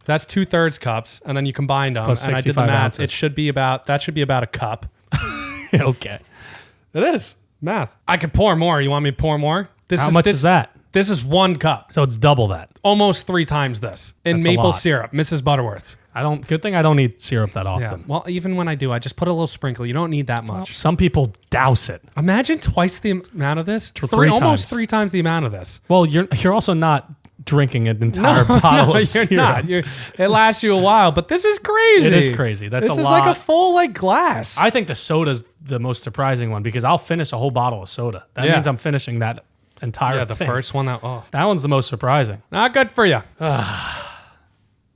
Speaker 2: That's 2/3 cups, and then you combined them,
Speaker 1: Plus
Speaker 2: and I did the
Speaker 1: 65
Speaker 2: math.
Speaker 1: ounces.
Speaker 2: That should be about a cup.
Speaker 1: Okay.
Speaker 2: It is math. I could pour more. You want me to pour more?
Speaker 1: How much is that?
Speaker 2: This is 1 cup.
Speaker 1: So it's double that.
Speaker 2: Almost 3 times this in
Speaker 1: That's a
Speaker 2: maple
Speaker 1: lot.
Speaker 2: syrup, Mrs. Butterworth's.
Speaker 1: Good thing I don't need syrup that
Speaker 2: Yeah.
Speaker 1: often.
Speaker 2: Well, even when I do, I just put a little sprinkle. You don't need that much.
Speaker 1: Some people douse it.
Speaker 2: Imagine twice the amount of this.
Speaker 1: Three
Speaker 2: Almost
Speaker 1: times.
Speaker 2: 3 times the amount of this.
Speaker 1: Well, you're also not drinking an entire bottle
Speaker 2: No,
Speaker 1: of syrup.
Speaker 2: you're not. It lasts you a while, but this is crazy.
Speaker 1: It is crazy. That's
Speaker 2: this
Speaker 1: a
Speaker 2: is
Speaker 1: lot.
Speaker 2: like a full glass.
Speaker 1: I think the soda's the most surprising one because I'll finish a whole bottle of soda. That
Speaker 2: Yeah.
Speaker 1: means I'm finishing that entire
Speaker 2: the
Speaker 1: thing.
Speaker 2: first one that
Speaker 1: That one's the most surprising.
Speaker 2: not good for you.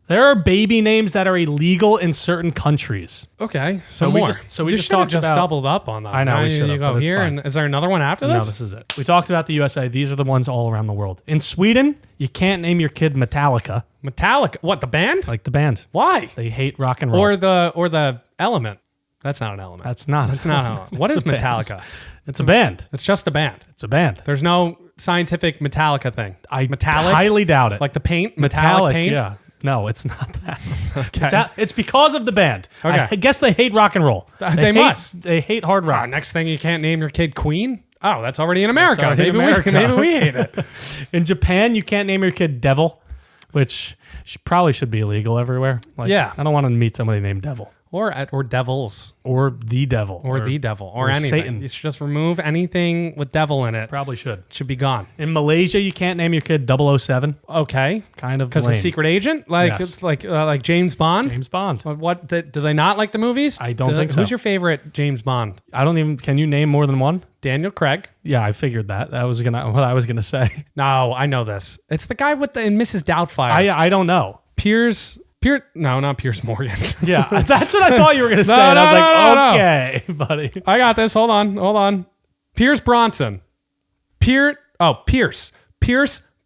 Speaker 1: There are baby names that are illegal in certain countries.
Speaker 2: Okay,
Speaker 1: So we just
Speaker 2: You
Speaker 1: talked
Speaker 2: should've just
Speaker 1: about-
Speaker 2: doubled up on that.
Speaker 1: I know,
Speaker 2: Now
Speaker 1: we
Speaker 2: you
Speaker 1: should've,
Speaker 2: go
Speaker 1: but it's
Speaker 2: here,
Speaker 1: fine.
Speaker 2: and is there another one after
Speaker 1: No,
Speaker 2: this?
Speaker 1: this is it. We talked about the USA. These are the ones all around the world. In Sweden, you can't name your kid Metallica,
Speaker 2: Metallica. What, the band?
Speaker 1: like the band.
Speaker 2: Why?
Speaker 1: They hate rock and roll.
Speaker 2: Or the element? That's not an element.
Speaker 1: That's not.
Speaker 2: That's not an element. What
Speaker 1: It's
Speaker 2: is
Speaker 1: a band.
Speaker 2: Metallica?
Speaker 1: It's a band.
Speaker 2: It's just a band.
Speaker 1: It's a band.
Speaker 2: There's no scientific Metallica thing.
Speaker 1: Metallic? Highly doubt it.
Speaker 2: Like the paint, metallic paint.
Speaker 1: Yeah. No, it's not that.
Speaker 2: Okay.
Speaker 1: It's because of the band.
Speaker 2: Okay.
Speaker 1: I guess they hate rock and roll.
Speaker 2: They must.
Speaker 1: They hate hard rock.
Speaker 2: Next thing, you can't name your kid Queen. Oh, that's already in America.
Speaker 1: already in America.
Speaker 2: Maybe we hate it.
Speaker 1: In Japan, you can't name your kid Devil, which probably should be illegal everywhere. Like,
Speaker 2: Yeah.
Speaker 1: I don't want to meet somebody named Devil.
Speaker 2: Or devils.
Speaker 1: Or the devil.
Speaker 2: Or the devil. Or
Speaker 1: or
Speaker 2: anything.
Speaker 1: Satan.
Speaker 2: You should just remove anything with devil in it.
Speaker 1: Probably should.
Speaker 2: It should be gone.
Speaker 1: In Malaysia, you can't name your kid 007.
Speaker 2: Okay.
Speaker 1: Kind of
Speaker 2: Because the
Speaker 1: lame.
Speaker 2: secret agent? Like
Speaker 1: Yes.
Speaker 2: it's like James Bond?
Speaker 1: James Bond.
Speaker 2: What do they not like the movies?
Speaker 1: I don't think so.
Speaker 2: Who's your favorite James Bond?
Speaker 1: I don't even. Can you name more than one?
Speaker 2: Daniel Craig.
Speaker 1: Yeah, I figured that. That was what I was gonna say.
Speaker 2: No, I know this. It's the guy with in Mrs. Doubtfire.
Speaker 1: I don't know.
Speaker 2: Piers. No, not Piers Morgan.
Speaker 1: Yeah, that's what I thought you were gonna say. And I was like, okay, buddy.
Speaker 2: I got this. Hold on. Pierce Bronson. Pierce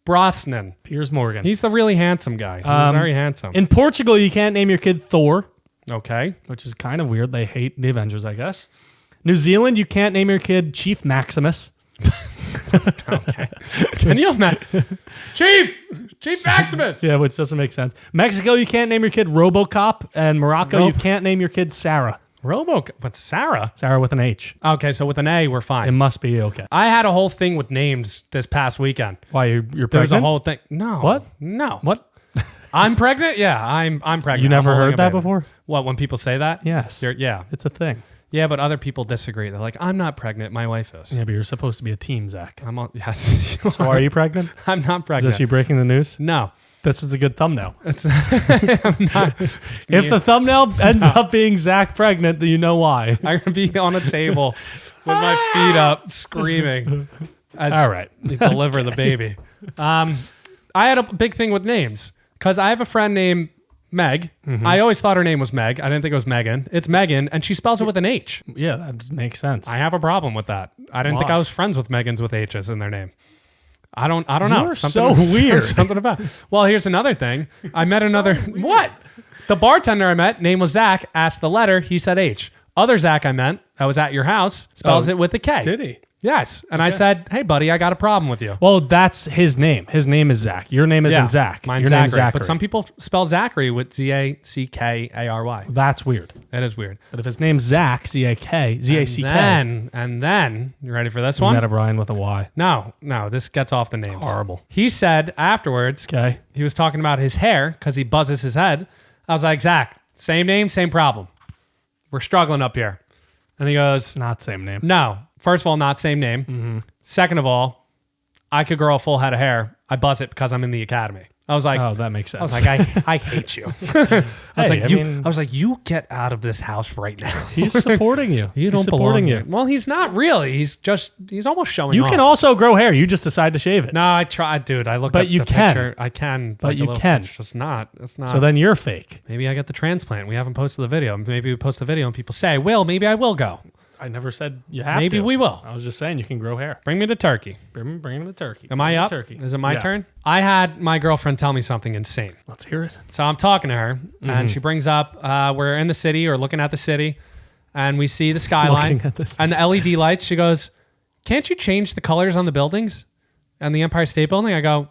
Speaker 2: Brosnan.
Speaker 1: Piers Morgan.
Speaker 2: He's the really handsome guy. He's very handsome.
Speaker 1: In Portugal, you can't name your kid Thor,
Speaker 2: Okay.
Speaker 1: which is kind of weird. They hate the Avengers, I guess. New Zealand, you can't name your kid Chief Maximus.
Speaker 2: Okay. Can you imagine? Chief Maximus.
Speaker 1: Yeah, which doesn't make sense. Mexico, you can't name your kid RoboCop, and Morocco, you can't name your kid Sarah.
Speaker 2: But Sarah.
Speaker 1: Sarah with an H.
Speaker 2: Okay, so with an A, we're
Speaker 1: It
Speaker 2: fine.
Speaker 1: must be okay.
Speaker 2: I had a whole thing with names this past weekend.
Speaker 1: Why you're
Speaker 2: There
Speaker 1: pregnant?
Speaker 2: was a whole thing. No.
Speaker 1: What?
Speaker 2: No.
Speaker 1: What?
Speaker 2: I'm pregnant? Yeah, I'm pregnant.
Speaker 1: You never
Speaker 2: I'm holding
Speaker 1: heard
Speaker 2: a
Speaker 1: that
Speaker 2: baby.
Speaker 1: before?
Speaker 2: What, when people say that?
Speaker 1: Yes.
Speaker 2: Yeah.
Speaker 1: It's a thing.
Speaker 2: Yeah, but other people disagree. They're like, I'm not pregnant. My wife is.
Speaker 1: Yeah, but you're supposed to be a team, Zach.
Speaker 2: Yes.
Speaker 1: So are you pregnant?
Speaker 2: I'm not
Speaker 1: Is
Speaker 2: pregnant.
Speaker 1: this you breaking the news?
Speaker 2: No.
Speaker 1: This is a good thumbnail.
Speaker 2: It's
Speaker 1: If the thumbnail ends up being Zach pregnant, then you know why.
Speaker 2: I'm gonna be on a table with my feet up, screaming. As
Speaker 1: All right.
Speaker 2: you deliver the baby. I had a big thing with names because I have a friend named Meg. I always thought her name was Meg. I didn't think it was Megan. It's Megan, and she spells it with an H.
Speaker 1: Yeah, that makes sense.
Speaker 2: I have a problem with that. I didn't think
Speaker 1: Why?
Speaker 2: I was friends with Megans with H's in their name. I don't know.
Speaker 1: You're so weird.
Speaker 2: Something about. Well, here's another thing. I met another. What? The bartender I met, name was Zach, asked the letter. He said H. Other Zach I met, that was at your house, spells it with a K.
Speaker 1: Did he?
Speaker 2: Yes. And I said, hey, buddy, I got a problem with you.
Speaker 1: Well, that's his name. His name is Zach. Your name isn't Zach.
Speaker 2: Mine's
Speaker 1: Your name's
Speaker 2: Zachary.
Speaker 1: Zachary.
Speaker 2: But some people spell Zachary with Zackary.
Speaker 1: That's weird.
Speaker 2: That is weird.
Speaker 1: But if his name's Zach, Z-A-C-K.
Speaker 2: And then, you ready for this one?
Speaker 1: Met a Ryan with a Y.
Speaker 2: No, this gets off the names.
Speaker 1: Horrible.
Speaker 2: He said afterwards,
Speaker 1: Okay.
Speaker 2: he was talking about his hair because he buzzes his head. I was like, Zach, same name, same problem. We're struggling up here. And he goes,
Speaker 1: Not same name.
Speaker 2: no. First of all, not same name.
Speaker 1: Mm-hmm.
Speaker 2: Second of all, I could grow a full head of hair. I buzz it because I'm in the academy. I was like,
Speaker 1: Oh, that makes sense.
Speaker 2: I was like, I hate you. I was like, you get out of this house right now.
Speaker 1: He's supporting you.
Speaker 2: You don't
Speaker 1: He's
Speaker 2: belong
Speaker 1: supporting
Speaker 2: here. Well, he's not really. He's almost showing
Speaker 1: You
Speaker 2: off.
Speaker 1: can also grow hair. You just decide to shave it.
Speaker 2: No, I tried, dude. I looked
Speaker 1: But
Speaker 2: at
Speaker 1: you
Speaker 2: the
Speaker 1: can.
Speaker 2: picture. I can.
Speaker 1: But
Speaker 2: like,
Speaker 1: you
Speaker 2: a little-
Speaker 1: can.
Speaker 2: It's just not. It's not.
Speaker 1: So then you're fake.
Speaker 2: maybe I get the transplant. We haven't posted the video. Maybe we post the video and people say, "Will, maybe I will go."
Speaker 1: I never said you have to.
Speaker 2: Maybe we will.
Speaker 1: I was just saying you can grow hair.
Speaker 2: Bring me to Turkey.
Speaker 1: Bring him the turkey.
Speaker 2: Am I
Speaker 1: Bring
Speaker 2: up?
Speaker 1: the Turkey.
Speaker 2: Is it my
Speaker 1: Yeah.
Speaker 2: turn? I had my girlfriend tell me something insane.
Speaker 1: Let's hear it.
Speaker 2: So I'm talking to her, and she brings up we're in the city or looking at the city, and we see the skyline
Speaker 1: Looking at the city.
Speaker 2: and the LED lights. She goes, "Can't you change the colors on the buildings and the Empire State Building?" I go,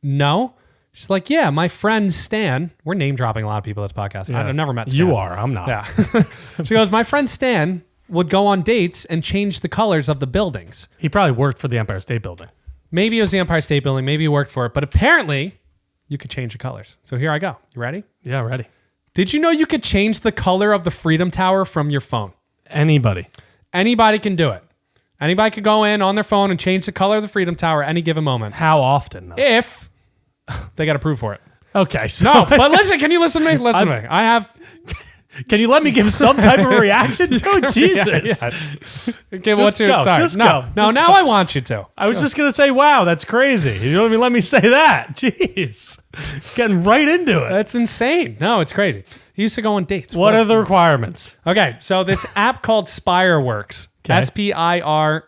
Speaker 2: "No." She's like, "Yeah, my friend Stan." We're name dropping a lot of people in this podcast. I've never met Stan.
Speaker 1: You are. I'm not.
Speaker 2: Yeah. She goes, "My friend Stan would go on dates and change the colors of the buildings."
Speaker 1: He probably worked for the Empire State Building.
Speaker 2: Maybe it was the Empire State Building. Maybe he worked for it. But apparently, you could change the colors. So here I go. You ready?
Speaker 1: Yeah, ready.
Speaker 2: Did you know you could change the color of the Freedom Tower from your phone?
Speaker 1: Anybody.
Speaker 2: Anybody can do it. Anybody could go in on their phone and change the color of the Freedom Tower at any given moment.
Speaker 1: How often, though?
Speaker 2: If they got approved for it.
Speaker 1: Okay. So
Speaker 2: No, but listen, can you listen to me? Listen to me. I have...
Speaker 1: Can you let me give some type of reaction to it? Jesus.
Speaker 2: Okay,
Speaker 1: Just go.
Speaker 2: Sorry.
Speaker 1: Just
Speaker 2: no,
Speaker 1: go.
Speaker 2: no,
Speaker 1: Just
Speaker 2: now
Speaker 1: go.
Speaker 2: I want you to.
Speaker 1: I was just going to say, wow, that's crazy. You don't even let me say that. Jeez. Getting right into it.
Speaker 2: That's insane. No, it's crazy. He used to go on dates.
Speaker 1: What are the requirements?
Speaker 2: Okay, so this app called Spireworks,
Speaker 1: Okay.
Speaker 2: Spireworks.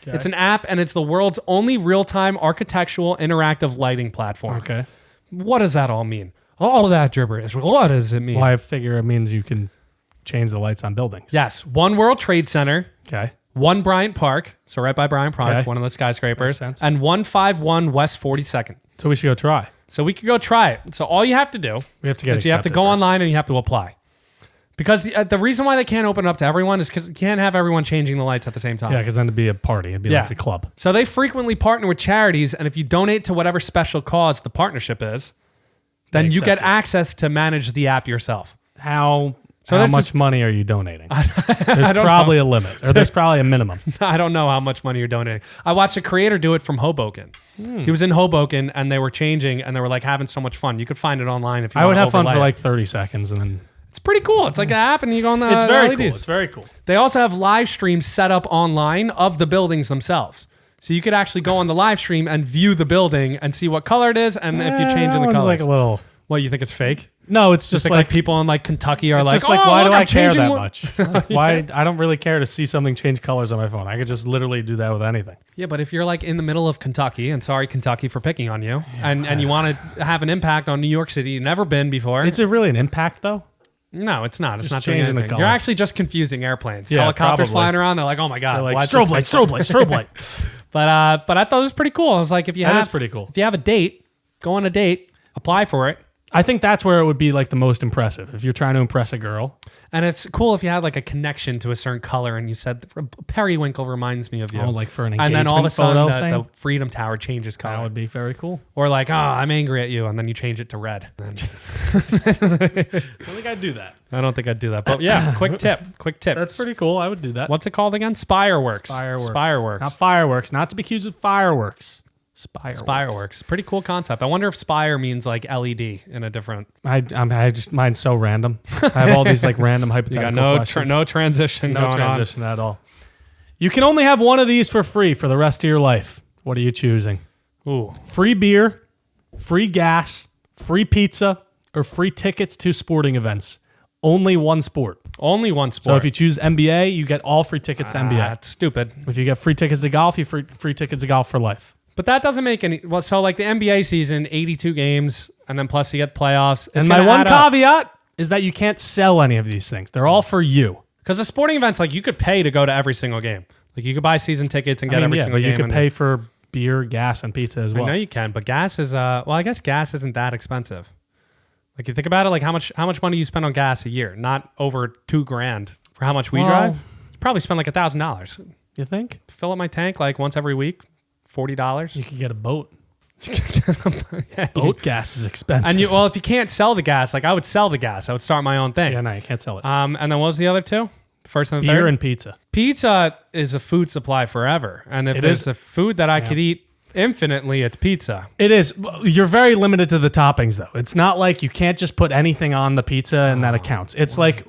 Speaker 2: It's an app, and it's the world's only real-time architectural interactive lighting platform.
Speaker 1: Okay.
Speaker 2: What does that all mean? All of that gibberish. What does it mean?
Speaker 1: Well, I figure it means you can change the lights on buildings.
Speaker 2: Yes, One World Trade Center,
Speaker 1: Okay.
Speaker 2: One Bryant Park, so right by Bryant Park,
Speaker 1: Okay.
Speaker 2: one of the skyscrapers,
Speaker 1: Makes sense.
Speaker 2: and 151 West 42nd.
Speaker 1: So we should go try.
Speaker 2: So we could go try it. So all you have to do
Speaker 1: We have to get
Speaker 2: is you have to
Speaker 1: accepted
Speaker 2: go
Speaker 1: first.
Speaker 2: online and you have to apply. Because the reason why they can't open it up to everyone is because you can't have everyone changing the lights at the same time.
Speaker 1: Yeah, because then it'd be a party. It'd be
Speaker 2: Yeah.
Speaker 1: like a club.
Speaker 2: So they frequently partner with charities, and if you donate to whatever special cause the partnership is, then you get
Speaker 1: accept it.
Speaker 2: access to manage the app yourself.
Speaker 1: How
Speaker 2: there's
Speaker 1: much
Speaker 2: this-
Speaker 1: money are you donating? There's probably a limit, or there's probably a minimum.
Speaker 2: I don't know how much money you're donating. I watched a creator do it from Hoboken. He was in Hoboken, and they were changing, and they were like having so much fun. You could find it online if you
Speaker 1: I would
Speaker 2: wanna
Speaker 1: have fun for
Speaker 2: overlay
Speaker 1: like
Speaker 2: it.
Speaker 1: 30 seconds, and then
Speaker 2: It's pretty cool. It's like an app, and you go on the
Speaker 1: it's very
Speaker 2: LEDs.
Speaker 1: cool. It's very cool.
Speaker 2: They also have live streams set up online of the buildings themselves. So you could actually go on the live stream and view the building and see what color it is, and if you change in the
Speaker 1: That one's
Speaker 2: colors.
Speaker 1: like a little.
Speaker 2: What, you think it's fake?
Speaker 1: No, it's just
Speaker 2: Like people in like Kentucky are
Speaker 1: it's
Speaker 2: like,
Speaker 1: just like,
Speaker 2: oh,
Speaker 1: why
Speaker 2: look,
Speaker 1: do
Speaker 2: I'm
Speaker 1: I care
Speaker 2: changing
Speaker 1: that
Speaker 2: one-"
Speaker 1: much? Like, why I don't really care to see something change colors on my phone. I could just literally do that with anything.
Speaker 2: Yeah, but if you're like in the middle of Kentucky, and sorry Kentucky for picking on you, and you want to have an impact on New York City you've never been before.
Speaker 1: Is it really an impact though?
Speaker 2: No, it's not. It's
Speaker 1: Just
Speaker 2: not doing
Speaker 1: changing the
Speaker 2: anything.
Speaker 1: color.
Speaker 2: You're actually just confusing airplanes.
Speaker 1: Yeah,
Speaker 2: Helicopters
Speaker 1: probably.
Speaker 2: flying around, they're like, oh my God.
Speaker 1: They're like
Speaker 2: why is
Speaker 1: strobe
Speaker 2: this
Speaker 1: light,
Speaker 2: thing-
Speaker 1: strobe light, strobe light.
Speaker 2: But I thought it was pretty cool. I was like, if you
Speaker 1: That
Speaker 2: have,
Speaker 1: is pretty cool.
Speaker 2: If you have a date, go on a date, apply for it.
Speaker 1: I think that's where it would be like the most impressive if you're trying to impress a girl.
Speaker 2: And it's cool if you had like a connection to a certain color and you said, Periwinkle reminds me of you.
Speaker 1: Oh, like for an
Speaker 2: and
Speaker 1: engagement
Speaker 2: then all of a sudden
Speaker 1: photo
Speaker 2: the
Speaker 1: thing.
Speaker 2: the Freedom Tower changes color.
Speaker 1: That would be very cool.
Speaker 2: Or like, oh, I'm angry at you. And then you change it to red.
Speaker 1: I think I'd do that.
Speaker 2: I don't think I'd do that. But yeah, quick tip.
Speaker 1: That's pretty cool. I would do that.
Speaker 2: What's it called again? Spireworks.
Speaker 1: Fireworks. Not fireworks. Not to be accused of fireworks.
Speaker 2: Spireworks. Pretty cool concept. I wonder if Spire means like LED in a different.
Speaker 1: I just mine's so random. I have all these like random
Speaker 2: You
Speaker 1: hypothetical
Speaker 2: got no
Speaker 1: questions.
Speaker 2: no transition
Speaker 1: No
Speaker 2: going
Speaker 1: transition at all. You can only have one of these for free for the rest of your life. What are you choosing?
Speaker 2: on. Ooh.
Speaker 1: Free beer, free gas, free pizza or free tickets to sporting events. Only one sport.
Speaker 2: Only one sport.
Speaker 1: So if you choose NBA, you get all free tickets to NBA.
Speaker 2: That's stupid.
Speaker 1: If you get free tickets to golf, you free tickets to golf for life.
Speaker 2: But that doesn't make any... Well, so like the NBA season, 82 games, and then plus you get playoffs.
Speaker 1: And my one caveat is that you can't sell any of these things. They're all for you.
Speaker 2: Because the sporting events, like you could pay to go to every single game. Like you could buy season tickets and get every single game.
Speaker 1: But you could pay for beer, gas, and pizza as well.
Speaker 2: I know you can, but gas is... well, I guess gas isn't that expensive. Like you think about it, like how much money you spend on gas a year? Not over $2,000 for how much we drive. It's probably spend like $1,000.
Speaker 1: You think?
Speaker 2: Fill up my tank like once every week, $40.
Speaker 1: You could get a boat. Boat gas is expensive.
Speaker 2: And if you can't sell the gas, like I would sell the gas. I would start my own thing.
Speaker 1: Yeah, no, you can't sell it.
Speaker 2: And then what was the other two? The first and the third?
Speaker 1: Beer and pizza.
Speaker 2: Pizza is a food supply forever. And if it's a food that I could eat infinitely, it's pizza.
Speaker 1: It is. You're very limited to the toppings, though. It's not like you can't just put anything on the pizza and that accounts. It's like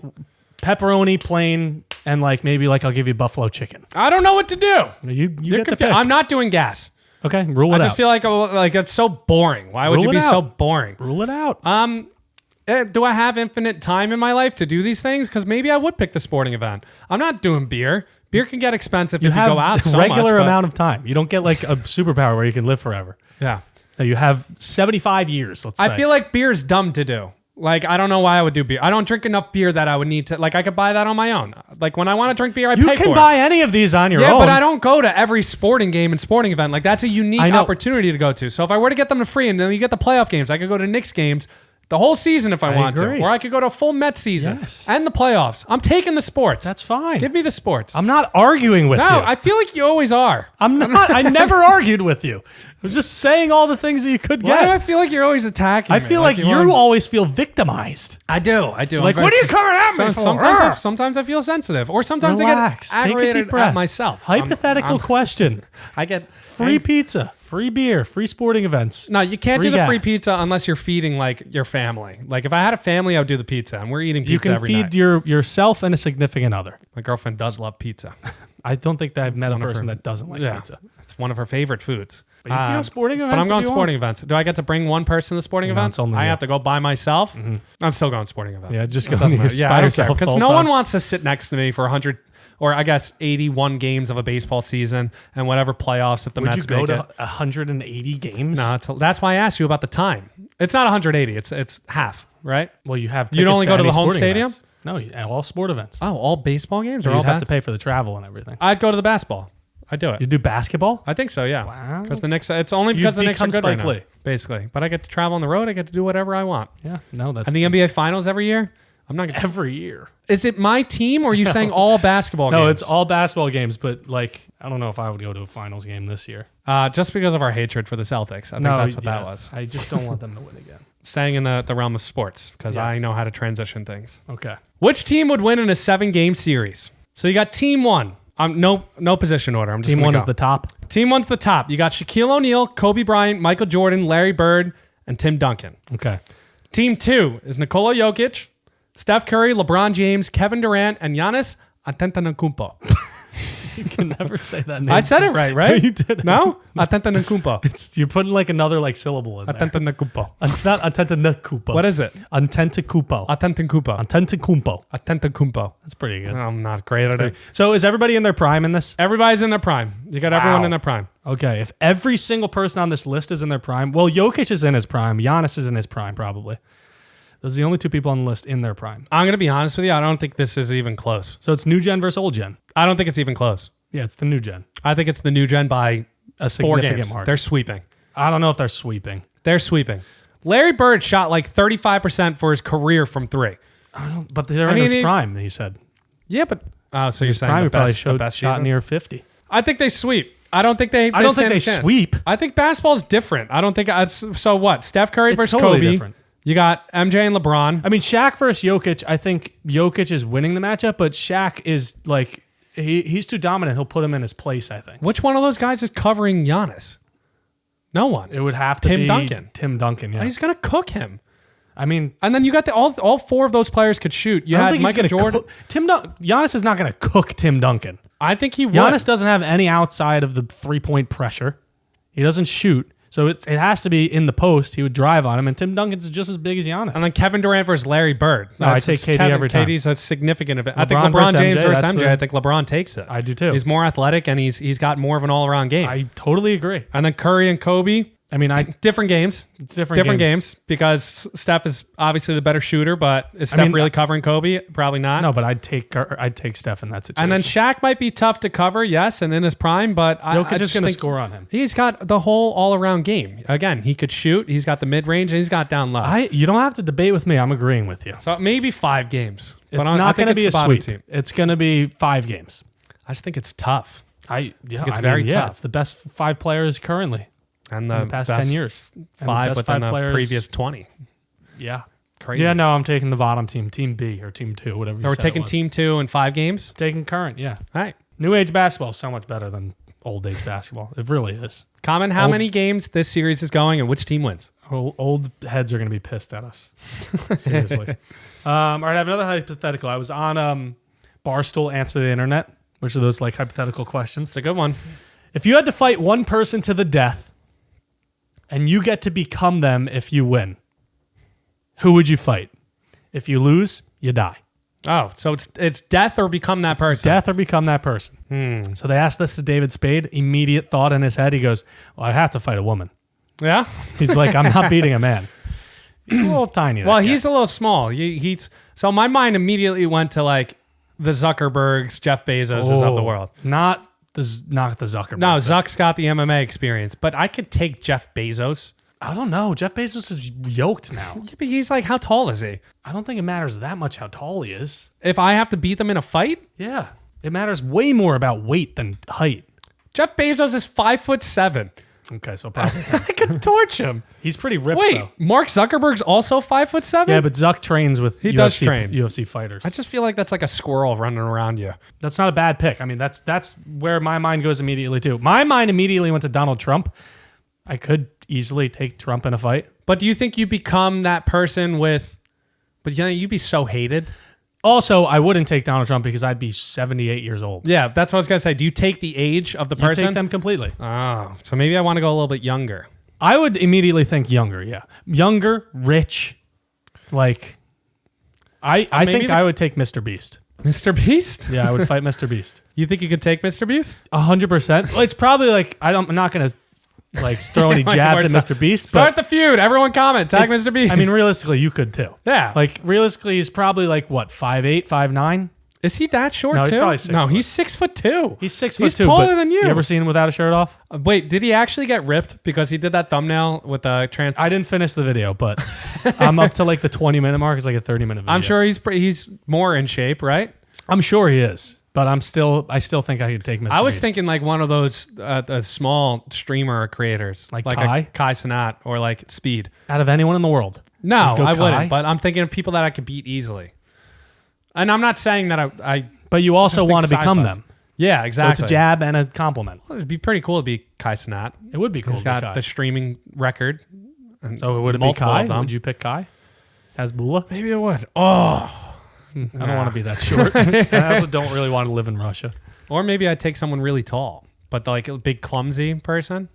Speaker 1: pepperoni, plain, and like maybe like I'll give you buffalo chicken.
Speaker 2: I don't know what to do.
Speaker 1: You get to pick.
Speaker 2: I'm not doing gas.
Speaker 1: Okay, rule it out.
Speaker 2: I just feel like it's so boring. Why would you be so boring?
Speaker 1: Rule it out.
Speaker 2: Do I have infinite time in my life to do these things? Because maybe I would pick the sporting event. I'm not doing beer. Beer can get expensive if you go out so much.
Speaker 1: Regular amount of time. You don't get like a superpower where you can live forever.
Speaker 2: Yeah.
Speaker 1: No, you have 75 years, let's say.
Speaker 2: I feel like beer is dumb to do. Like, I don't know why I would do beer. I don't drink enough beer that I would need to... Like, I could buy that on my own. Like, when I want to drink beer, I pay for it.
Speaker 1: You can buy any of these on your own.
Speaker 2: Yeah, but I don't go to every sporting game and sporting event. Like, that's a unique opportunity to go to. So if I were to get them to free and then you get the playoff games, I could go to Knicks games the whole season if I want to. Or I could go to a full Mets season and the playoffs. I'm taking the sports.
Speaker 1: That's fine.
Speaker 2: Give me the sports.
Speaker 1: I'm not arguing with you.
Speaker 2: No, I feel like you always are.
Speaker 1: I'm not. I never argued with you. I was just saying all the things that you could get.
Speaker 2: Why do I feel like you're always attacking me?
Speaker 1: I feel like you always feel victimized.
Speaker 2: I do.
Speaker 1: Like, what are you coming at me for?
Speaker 2: Sometimes I feel sensitive. Or sometimes
Speaker 1: Relax.
Speaker 2: I get aggravated
Speaker 1: Take a deep breath.
Speaker 2: at myself.
Speaker 1: Hypothetical question.
Speaker 2: I get...
Speaker 1: Free pizza, free beer, free sporting events.
Speaker 2: No, you can't do the
Speaker 1: gas.
Speaker 2: free pizza unless you're feeding like your family. Like if I had a family, I would do the pizza, and we're eating pizza every night.
Speaker 1: You can feed yourself and a significant other.
Speaker 2: My girlfriend does love pizza.
Speaker 1: I don't think that I've met a person that doesn't like pizza.
Speaker 2: It's one of her favorite foods.
Speaker 1: But you can go sporting events.
Speaker 2: But I'm going sporting events. Do I get to bring one person to the sporting event? I have to go by myself. Mm-hmm. I'm still going sporting event.
Speaker 1: Yeah, just go by yourself.
Speaker 2: Because no one wants to sit next to me for 100. Or I guess 81 games of a baseball season and whatever playoffs if the Mets make it.
Speaker 1: Would you go to 180 games?
Speaker 2: No, that's why I asked you about the time. It's not 180. It's half, right?
Speaker 1: Well, you have tickets.
Speaker 2: You'd only go to the home stadium?
Speaker 1: Events. No, all sport events.
Speaker 2: Oh, all baseball games?
Speaker 1: Or you'd have to pay for the travel and everything.
Speaker 2: I'd go to the basketball. I'd do it.
Speaker 1: You do basketball?
Speaker 2: I think so, yeah.
Speaker 1: Wow.
Speaker 2: Because the Knicks, it's only because the Knicks are good right now,
Speaker 1: Lee.
Speaker 2: basically. But I get to travel on the road. I get to do whatever I want.
Speaker 1: Yeah, no, that's...
Speaker 2: And the NBA Finals every year? I'm not
Speaker 1: every year.
Speaker 2: Is it my team or are you saying all basketball games?
Speaker 1: No, it's all basketball games, but like I don't know if I would go to a finals game this year.
Speaker 2: Just because of our hatred for the Celtics. I think that's what that was.
Speaker 1: I just don't want them to win again.
Speaker 2: Staying in the realm of sports because I know how to transition things.
Speaker 1: Okay.
Speaker 2: Which team would win in a 7-game series? So you got team one. No position order. I'm just
Speaker 1: team one is the top.
Speaker 2: Team one's the top. You got Shaquille O'Neal, Kobe Bryant, Michael Jordan, Larry Bird, and Tim Duncan.
Speaker 1: Okay.
Speaker 2: Team two is Nikola Jokic, Steph Curry, LeBron James, Kevin Durant, and Giannis Antetokounmpo.
Speaker 1: You can never say that name.
Speaker 2: I said it right?
Speaker 1: No, you didn't.
Speaker 2: No? Antetokounmpo.
Speaker 1: You're putting like another like syllable in there.
Speaker 2: Antetokounmpo.
Speaker 1: It's not Antetokounmpo.
Speaker 2: What is it?
Speaker 1: Antetokounmpo.
Speaker 2: Antetokounmpo.
Speaker 1: That's pretty good.
Speaker 2: I'm not great at it.
Speaker 1: So is everybody in their prime in this?
Speaker 2: Everybody's in their prime. You got everyone in their prime.
Speaker 1: Okay. If every single person on this list is in their prime, well, Jokic is in his prime. Giannis is in his prime, probably. Those are the only two people on the list in their prime.
Speaker 2: I'm going to be honest with you. I don't think this is even close.
Speaker 1: So it's new gen versus old gen.
Speaker 2: I don't think it's even close.
Speaker 1: Yeah, it's the new gen.
Speaker 2: I think it's the new gen by
Speaker 1: a
Speaker 2: 4
Speaker 1: significant
Speaker 2: games.
Speaker 1: margin.
Speaker 2: They're sweeping.
Speaker 1: I don't know if they're sweeping.
Speaker 2: They're sweeping. Larry Bird shot like 35% for his career from 3.
Speaker 1: But they're in his prime, he said.
Speaker 2: Yeah, but... so you're saying
Speaker 1: prime,
Speaker 2: the best,
Speaker 1: probably
Speaker 2: the best
Speaker 1: shot
Speaker 2: season?
Speaker 1: near 50.
Speaker 2: I think they sweep. I don't think they
Speaker 1: sweep.
Speaker 2: I think basketball's different. I don't think... So what? Steph Curry versus
Speaker 1: totally
Speaker 2: Kobe.
Speaker 1: Different.
Speaker 2: You got MJ and LeBron.
Speaker 1: I mean, Shaq versus Jokic, I think Jokic is winning the matchup, but Shaq is like, he's too dominant. He'll put him in his place, I think.
Speaker 2: Which one of those guys is covering Giannis? No one.
Speaker 1: It would have to be Tim Duncan, yeah.
Speaker 2: He's going to cook him.
Speaker 1: I mean...
Speaker 2: And then you got all 4 of those players could shoot. You had Michael Jordan.
Speaker 1: Giannis is not going to cook Tim Duncan.
Speaker 2: I think he would.
Speaker 1: Giannis doesn't have any outside of the 3-point pressure. He doesn't shoot. So it has to be in the post. He would drive on him, and Tim Duncan's just as big as Giannis.
Speaker 2: And then Kevin Durant versus Larry Bird.
Speaker 1: No, I take KD every time.
Speaker 2: KD's a significant event. I think
Speaker 1: LeBron
Speaker 2: LeBron
Speaker 1: versus
Speaker 2: James
Speaker 1: MJ,
Speaker 2: versus MJ. I think LeBron takes it.
Speaker 1: I do too.
Speaker 2: He's more athletic, and he's got more of an all-around game.
Speaker 1: I totally agree.
Speaker 2: And then Curry and Kobe.
Speaker 1: I mean,
Speaker 2: different games.
Speaker 1: It's different
Speaker 2: games because Steph is obviously the better shooter, but is Steph really covering Kobe? Probably not.
Speaker 1: No, but I'd take Steph in that situation.
Speaker 2: And then Shaq might be tough to cover, yes, and in his prime, but
Speaker 1: Jokic is going to score on him.
Speaker 2: He's got the whole all-around game. Again, he could shoot. He's got the mid-range, and he's got down low.
Speaker 1: You don't have to debate with me. I'm agreeing with you.
Speaker 2: So maybe 5 games.
Speaker 1: It's not going to be a sweep. Team. It's going to be 5 games.
Speaker 2: I just think it's tough.
Speaker 1: It's very tough. Yeah, it's the best 5 players currently.
Speaker 2: And
Speaker 1: in the past 10 years.
Speaker 2: 5 within the previous 20.
Speaker 1: Yeah.
Speaker 2: Crazy.
Speaker 1: Yeah, no, I'm taking the bottom team, Team B or Team 2, whatever you said.
Speaker 2: So we're taking Team 2 in 5 games?
Speaker 1: Taking current, yeah.
Speaker 2: All right.
Speaker 1: New age basketball is so much better than old age basketball. It really is.
Speaker 2: Comment how many games this series is going and which team wins.
Speaker 1: Old heads are going to be pissed at us. Seriously. All right, I have another hypothetical. I was on Barstool Answer the Internet, which are those like hypothetical questions.
Speaker 2: It's a good one.
Speaker 1: If you had to fight one person to the death, and you get to become them if you win, who would you fight? If you lose, you die.
Speaker 2: Oh, so it's death or become that person.
Speaker 1: Death or become that person. So they asked this to David Spade. Immediate thought in his head. He goes, well, I have to fight a woman.
Speaker 2: Yeah?
Speaker 1: He's like, I'm not beating a man. He's a little tiny.
Speaker 2: Well, he's a little small. So my mind immediately went to like the Zuckerbergs, Jeff Bezoses of the world.
Speaker 1: Not the Zuckerberg.
Speaker 2: No, Zuck's got the MMA experience, but I could take Jeff Bezos.
Speaker 1: I don't know. Jeff Bezos is yoked now.
Speaker 2: Yeah, but he's like, how tall is he?
Speaker 1: I don't think it matters that much how tall he is.
Speaker 2: If I have to beat them in a fight?
Speaker 1: Yeah. It matters way more about weight than height.
Speaker 2: Jeff Bezos is 5'7".
Speaker 1: Okay, so probably.
Speaker 2: I could torch him.
Speaker 1: He's pretty ripped,
Speaker 2: Wait,
Speaker 1: though.
Speaker 2: Mark Zuckerberg's also 5'7"?
Speaker 1: Yeah, but Zuck trains with UFC fighters.
Speaker 2: I just feel like that's like a squirrel running around you.
Speaker 1: That's not a bad pick. I mean, that's where my mind goes immediately, too. My mind immediately went to Donald Trump. I could easily take Trump in a fight.
Speaker 2: But do you think you become that person with... But you'd be so hated.
Speaker 1: Also, I wouldn't take Donald Trump because I'd be 78 years old.
Speaker 2: Yeah, that's what I was going to say. Do you take the age of the person?
Speaker 1: You take them completely.
Speaker 2: Oh, so maybe I want to go a little bit younger.
Speaker 1: I would immediately think younger, yeah. Younger, rich, like... I think I would take Mr. Beast.
Speaker 2: Mr. Beast?
Speaker 1: Yeah, I would fight Mr. Beast.
Speaker 2: You think you could take Mr. Beast?
Speaker 1: 100%. Well, it's probably like... I'm not going to like throw any jabs at Mr. Beast.
Speaker 2: Start the feud. Everyone comment. Tag Mr. Beast.
Speaker 1: I mean, realistically, you could too.
Speaker 2: Yeah.
Speaker 1: Like, realistically, he's probably like, what, 5'8", 5'9"?
Speaker 2: Is he that short,
Speaker 1: no,
Speaker 2: too?
Speaker 1: He's probably 6 foot.
Speaker 2: He's 6'2".
Speaker 1: He's 6'2".
Speaker 2: He's taller than you.
Speaker 1: You ever seen him without a shirt off?
Speaker 2: Wait, did he actually get ripped because he did that thumbnail with the trans?
Speaker 1: I didn't finish the video, but I'm up to like the 20-minute mark. It's like a 30-minute video.
Speaker 2: I'm sure he's more in shape, right?
Speaker 1: I'm sure he is, but I still think I could take Mr.
Speaker 2: I was
Speaker 1: Beast.
Speaker 2: thinking like one of those small streamer creators,
Speaker 1: like
Speaker 2: a Kai Cenat or like Speed.
Speaker 1: Out of anyone in the world?
Speaker 2: No, I wouldn't. But I'm thinking of people that I could beat easily. And I'm not saying that I
Speaker 1: but you also want to become them.
Speaker 2: Yeah, exactly.
Speaker 1: So it's a jab and a compliment.
Speaker 2: Well, it'd be pretty cool to be Kai Cenat.
Speaker 1: It would be cool.
Speaker 2: He's got the streaming record.
Speaker 1: So would it be Kai? Would you pick Kai? Hasbulla?
Speaker 2: Maybe it would. Oh.
Speaker 1: I don't want to be that short. I also don't really want to live in Russia.
Speaker 2: Or maybe I'd take someone really tall, but like a big clumsy person.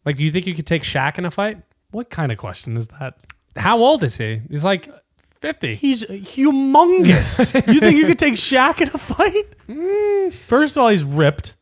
Speaker 2: Like, do you think you could take Shaq in a fight?
Speaker 1: What kind of question is that?
Speaker 2: How old is he? He's like 50.
Speaker 1: He's humongous. You think you could take Shaq in a fight? First of all, he's ripped.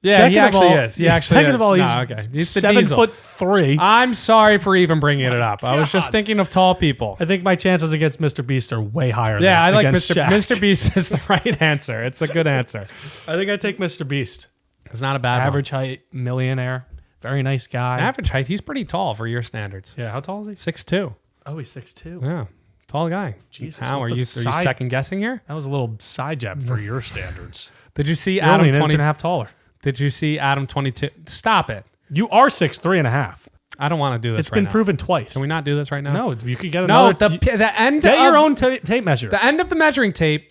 Speaker 2: Yeah, he actually is.
Speaker 1: Second of all, he's
Speaker 2: He's the
Speaker 1: 7'3".
Speaker 2: I'm sorry for even bringing it up. I was just thinking of tall people.
Speaker 1: I think my chances against Mr. Beast are way higher.
Speaker 2: Yeah, I like
Speaker 1: Mr.
Speaker 2: Beast is the right answer. It's a good answer.
Speaker 1: I think I'd take Mr. Beast.
Speaker 2: It's not a bad
Speaker 1: average height, millionaire, very nice guy.
Speaker 2: Average height. He's pretty tall for your standards.
Speaker 1: Yeah, how tall is he?
Speaker 2: 6'2".
Speaker 1: Oh, he's 6'2".
Speaker 2: Yeah, tall guy.
Speaker 1: Jesus,
Speaker 2: how are you second guessing here?
Speaker 1: That was a little side jab for your standards.
Speaker 2: Did you see
Speaker 1: You're
Speaker 2: Adam
Speaker 1: only an
Speaker 2: 20
Speaker 1: inch and a half taller?
Speaker 2: Did you see Adam 22? Stop it.
Speaker 1: You are 6'3" and a half.
Speaker 2: I don't want to do this.
Speaker 1: It's been proven twice.
Speaker 2: Can we not do this right now?
Speaker 1: No, you could get another.
Speaker 2: No, the end.
Speaker 1: Get your own tape measure.
Speaker 2: The end of the measuring tape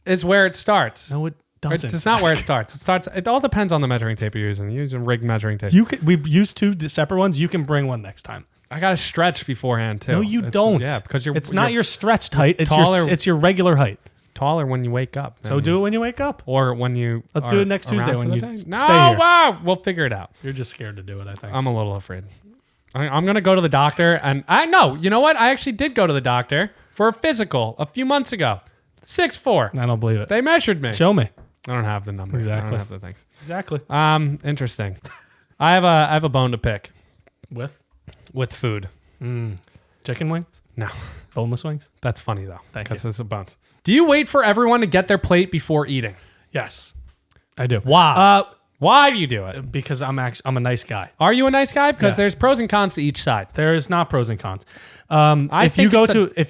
Speaker 2: is where it starts.
Speaker 1: No, it doesn't.
Speaker 2: It's not where it starts. It all depends on the measuring tape you're using. You're using rigged measuring tape.
Speaker 1: We've used 2 separate ones. You can bring one next time.
Speaker 2: I got to stretch beforehand too.
Speaker 1: No, you don't.
Speaker 2: Yeah, because
Speaker 1: It's not your stretched height. It's
Speaker 2: taller.
Speaker 1: it's your regular height.
Speaker 2: taller when you wake up.
Speaker 1: So do it when you wake up.
Speaker 2: Or when you.
Speaker 1: Let's do it next
Speaker 2: around
Speaker 1: Tuesday
Speaker 2: for
Speaker 1: when
Speaker 2: the
Speaker 1: you
Speaker 2: day.
Speaker 1: stay
Speaker 2: No,
Speaker 1: here.
Speaker 2: wow. We'll figure it out.
Speaker 1: You're just scared to do it, I think.
Speaker 2: I'm a little afraid. I'm going to go to the doctor. And I know. You know what? I actually did go to the doctor for a physical a few months ago. 6'4".
Speaker 1: I don't believe it.
Speaker 2: They measured me.
Speaker 1: Show me.
Speaker 2: I don't have the number.
Speaker 1: Exactly.
Speaker 2: I don't have the things.
Speaker 1: Exactly.
Speaker 2: Interesting. I have a bone to pick
Speaker 1: With
Speaker 2: food.
Speaker 1: chicken wings?
Speaker 2: No.
Speaker 1: Boneless wings?
Speaker 2: That's funny though.
Speaker 1: Thank
Speaker 2: Because
Speaker 1: you.
Speaker 2: it's a bones. Do you wait for everyone to get their plate before eating?
Speaker 1: Yes. I do.
Speaker 2: Why? Why do you do it?
Speaker 1: Because I'm a nice guy.
Speaker 2: Are you a nice guy? Because
Speaker 1: Yes.
Speaker 2: there's pros and cons to each side.
Speaker 1: There is not pros and cons. If
Speaker 2: think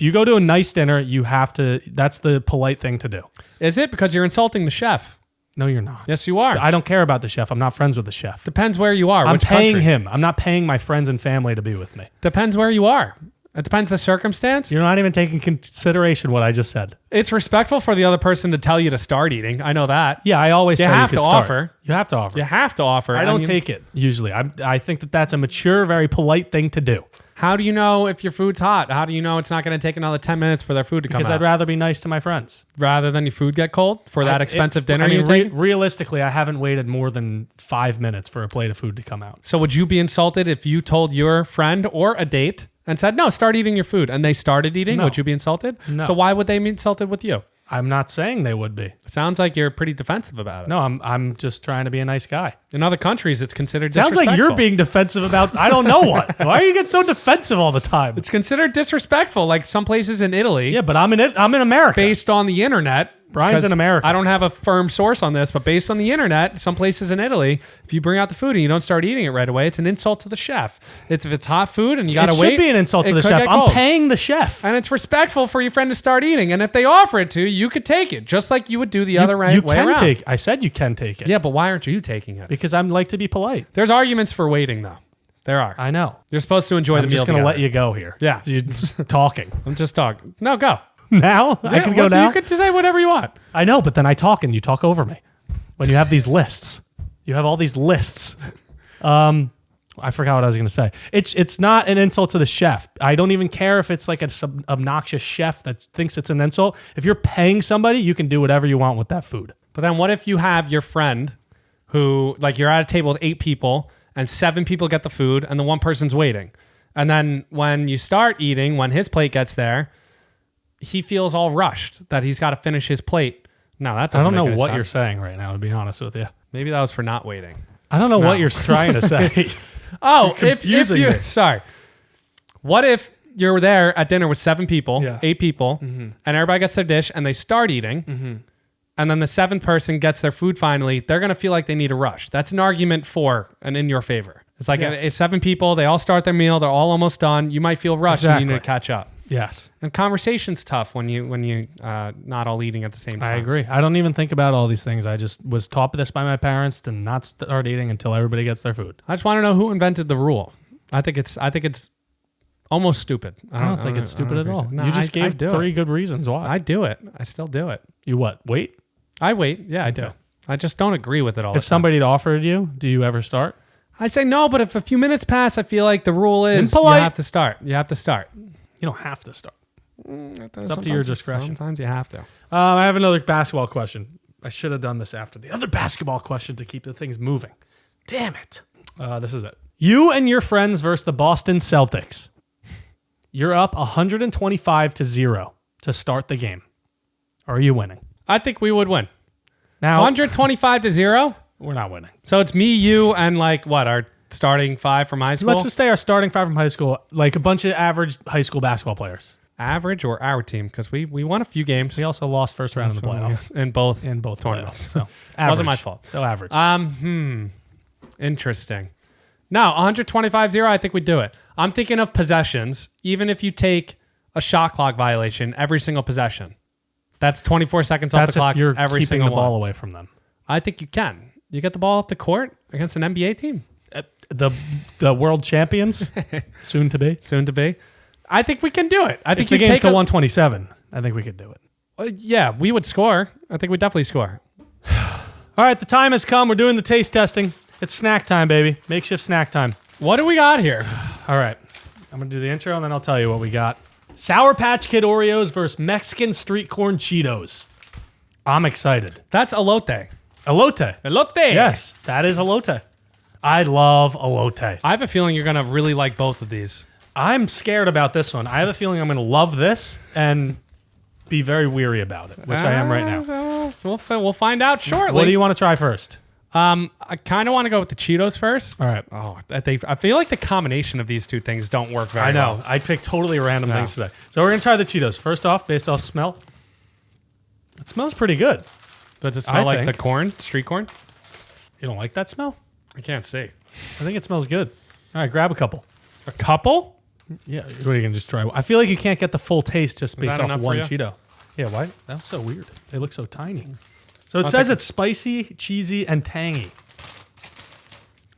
Speaker 1: you go to a nice dinner, you have to. That's the polite thing to do.
Speaker 2: Is it? Because you're insulting the chef.
Speaker 1: No, you're not.
Speaker 2: Yes, you are.
Speaker 1: I don't care about the chef. I'm not friends with the chef.
Speaker 2: Depends where you are.
Speaker 1: I'm
Speaker 2: which
Speaker 1: paying
Speaker 2: country.
Speaker 1: him. I'm not paying my friends and family to be with me.
Speaker 2: Depends where you are. It depends the circumstance.
Speaker 1: You're not even taking consideration what I just said.
Speaker 2: It's respectful for the other person to tell you to start eating. I know that.
Speaker 1: Yeah, I always
Speaker 2: You
Speaker 1: say
Speaker 2: have
Speaker 1: you
Speaker 2: to
Speaker 1: could start.
Speaker 2: offer.
Speaker 1: You have to offer.
Speaker 2: You have to offer.
Speaker 1: I don't take it usually. I think that's a mature, very polite thing to do.
Speaker 2: How do you know if your food's hot? How do you know it's not going to take another 10 minutes for their food to come
Speaker 1: Because
Speaker 2: out?
Speaker 1: I'd rather be nice to my friends.
Speaker 2: Rather than your food get cold for that expensive dinner
Speaker 1: I mean,
Speaker 2: you take?
Speaker 1: realistically, I haven't waited more than 5 minutes for a plate of food to come out.
Speaker 2: So would you be insulted if you told your friend or a date and said, no, start eating your food, and they started eating?
Speaker 1: No.
Speaker 2: Would you be insulted?
Speaker 1: No.
Speaker 2: So why would they be insulted with you?
Speaker 1: I'm not saying they would be.
Speaker 2: Sounds like you're pretty defensive about it.
Speaker 1: No, I'm just trying to be a nice guy.
Speaker 2: In other countries, it's considered
Speaker 1: Sounds like you're
Speaker 2: disrespectful.
Speaker 1: being defensive about I don't know what. Why do you get so defensive all the time?
Speaker 2: It's considered disrespectful, like some places in Italy.
Speaker 1: Yeah, but I'm in America.
Speaker 2: Based on the internet.
Speaker 1: Brian's
Speaker 2: because
Speaker 1: in America.
Speaker 2: I don't have a firm source on this, but based on the internet, some places in Italy, if you bring out the food and you don't start eating it right away, it's an insult to the chef. If it's hot food and you got to
Speaker 1: It
Speaker 2: wait.
Speaker 1: should be an insult to
Speaker 2: it
Speaker 1: the
Speaker 2: could
Speaker 1: chef.
Speaker 2: get
Speaker 1: I'm
Speaker 2: cold.
Speaker 1: paying the chef.
Speaker 2: And it's respectful for your friend to start eating. And if they offer it to you, you could take it, just like you would do the other way
Speaker 1: You
Speaker 2: around.
Speaker 1: can take. I said you can take it.
Speaker 2: Yeah, but why aren't you taking it?
Speaker 1: Because I like to be polite.
Speaker 2: There's arguments for waiting, though. There are.
Speaker 1: I know.
Speaker 2: You're supposed to enjoy
Speaker 1: I'm
Speaker 2: the meal
Speaker 1: just going to
Speaker 2: together.
Speaker 1: let you go here.
Speaker 2: Yeah.
Speaker 1: You're just talking.
Speaker 2: I'm just talking. No, go.
Speaker 1: Now? I can go now?
Speaker 2: You could just say whatever you want.
Speaker 1: I know, but then I talk and you talk over me. When you have these lists. You have all these lists. I forgot what I was going to say. It's not an insult to the chef. I don't even care if it's like an obnoxious chef that thinks it's an insult. If you're paying somebody, you can do whatever you want with that food.
Speaker 2: But then what if you have your friend who, like, you're at a table with 8 people and 7 people get the food and the one person's waiting. And then when you start eating, when his plate gets there, he feels all rushed that he's got to finish his plate. No, that doesn't
Speaker 1: I don't know
Speaker 2: make any
Speaker 1: what
Speaker 2: sense.
Speaker 1: you're saying right now, to be honest with you.
Speaker 2: Maybe that was for not waiting.
Speaker 1: I don't know
Speaker 2: No.
Speaker 1: what you're trying to say.
Speaker 2: Oh,
Speaker 1: You're
Speaker 2: if
Speaker 1: confusing
Speaker 2: you,
Speaker 1: me.
Speaker 2: sorry. What if you're there at dinner with 7 people,
Speaker 1: Yeah.
Speaker 2: 8 people, and everybody gets their dish and they start eating, and then the 7th person gets their food finally, they're going to feel like they need a rush. That's an argument for and in your favor. It's like
Speaker 1: Yes.
Speaker 2: it's 7 people, they all start their meal, they're all almost done. You might feel rushed and you need to
Speaker 1: Exactly.
Speaker 2: catch up.
Speaker 1: Yes.
Speaker 2: And conversation's tough when you not all eating at the same time.
Speaker 1: I agree. I don't even think about all these things. I just was taught this by my parents to not start eating until everybody gets their food.
Speaker 2: I just want to know who invented the rule. I think it's almost stupid.
Speaker 1: I don't think it's stupid at all.
Speaker 2: No,
Speaker 1: You just
Speaker 2: I
Speaker 1: gave
Speaker 2: do
Speaker 1: 3
Speaker 2: it.
Speaker 1: good reasons why.
Speaker 2: I do it. I still do it.
Speaker 1: You what? Wait?
Speaker 2: I wait. Yeah, I do.
Speaker 1: Okay.
Speaker 2: I just don't agree with it all.
Speaker 1: If somebody had offered you, do you ever start?
Speaker 2: I say no, but if a few minutes pass, I feel like the rule is you
Speaker 1: Impolite.
Speaker 2: have to start. You have to start.
Speaker 1: You don't have to start.
Speaker 2: It's
Speaker 1: up to your discretion.
Speaker 2: Sometimes you have to.
Speaker 1: I have another basketball question. I should have done this after the other basketball question to keep the things moving. Damn it. This is it. You and your friends versus the Boston Celtics. You're up 125-0 to start the game. Are you winning?
Speaker 2: I think we would win.
Speaker 1: Now,
Speaker 2: 125-0.
Speaker 1: we're not winning.
Speaker 2: So it's me, you, and like what our starting 5 from high school.
Speaker 1: Let's just say our starting 5 from high school, like a bunch of average high school basketball players.
Speaker 2: average or our team because we won a few games.
Speaker 1: We also lost first round in the playoffs.
Speaker 2: in both
Speaker 1: tournaments.
Speaker 2: tournaments.
Speaker 1: So average.
Speaker 2: Wasn't my fault.
Speaker 1: So average.
Speaker 2: Interesting. No, 125-0, I think we do it. I'm thinking of possessions. Even if you take a shot clock violation every single possession, that's 24 seconds off
Speaker 1: That's
Speaker 2: the clock
Speaker 1: if you're
Speaker 2: every
Speaker 1: keeping
Speaker 2: single
Speaker 1: the ball
Speaker 2: one.
Speaker 1: away from them.
Speaker 2: I think you can. You get the ball up the court against an NBA team.
Speaker 1: The world champions, soon to be.
Speaker 2: Soon to be. I think we can do it. I think
Speaker 1: If the
Speaker 2: you
Speaker 1: game's
Speaker 2: take
Speaker 1: to
Speaker 2: a,
Speaker 1: 127, I think we could do it.
Speaker 2: yeah, we would score. I think we definitely score.
Speaker 1: All right, the time has come. We're doing the taste testing. It's snack time, baby. Makeshift snack time.
Speaker 2: What do we got here?
Speaker 1: All right. I'm going to do the intro, and then I'll tell you what we got. Sour Patch Kid Oreos versus Mexican street corn Cheetos. I'm excited.
Speaker 2: That's elote.
Speaker 1: Elote.
Speaker 2: Elote.
Speaker 1: Yes, that is elote. I love elote.
Speaker 2: I have a feeling you're going to really like both of these.
Speaker 1: I'm scared about this one. I have a feeling I'm going to love this and be very weary about it, which I am right now.
Speaker 2: We'll find out shortly.
Speaker 1: What do you want to try first?
Speaker 2: I kind of want to go with the Cheetos first.
Speaker 1: All right.
Speaker 2: Oh, I feel like the combination of these two things don't work very well.
Speaker 1: I know. I picked totally random things today. So we're going to try the Cheetos. First off, based off smell. It smells pretty good.
Speaker 2: Does it smell like the corn, street corn?
Speaker 1: You don't like that smell?
Speaker 2: I can't see.
Speaker 1: I think it smells good. All right, grab a couple.
Speaker 2: A couple?
Speaker 1: Yeah, what are you going to just try? I feel like you can't get the full taste just based off one
Speaker 2: you?
Speaker 1: Cheeto. Yeah, why? That's so weird. They look so tiny. So it says it's spicy, cheesy, and tangy.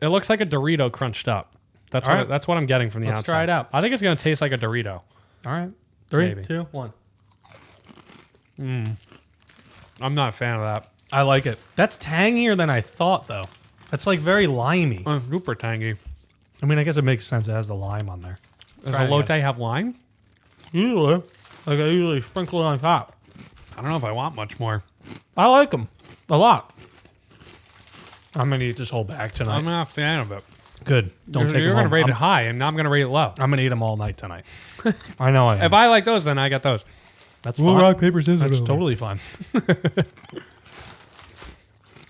Speaker 2: It looks like a Dorito crunched up. That's what I'm getting from the outside.
Speaker 1: Let's try it out.
Speaker 2: I think it's going to taste like a Dorito.
Speaker 1: All right. 3,
Speaker 2: Maybe.
Speaker 1: 2, 1.
Speaker 2: I'm not a fan of that.
Speaker 1: I like it. That's tangier than I thought, though. That's like very limey.
Speaker 2: Super tangy.
Speaker 1: I mean, I guess it makes sense. It has the lime on there.
Speaker 2: Does elote have lime?
Speaker 1: Usually. Like I usually sprinkle it on top.
Speaker 2: I don't know if I want much more.
Speaker 1: I like them a lot. I'm going to eat this whole bag tonight.
Speaker 2: I'm not a fan of it.
Speaker 1: Good. Don't take
Speaker 2: You're
Speaker 1: them
Speaker 2: going to rate it high, and I'm going to rate it low.
Speaker 1: I'm going to eat them all night tonight. I know I am.
Speaker 2: If I like those, then I get those.
Speaker 1: That's fine.
Speaker 2: rock, paper, scissors.
Speaker 1: That's totally fine.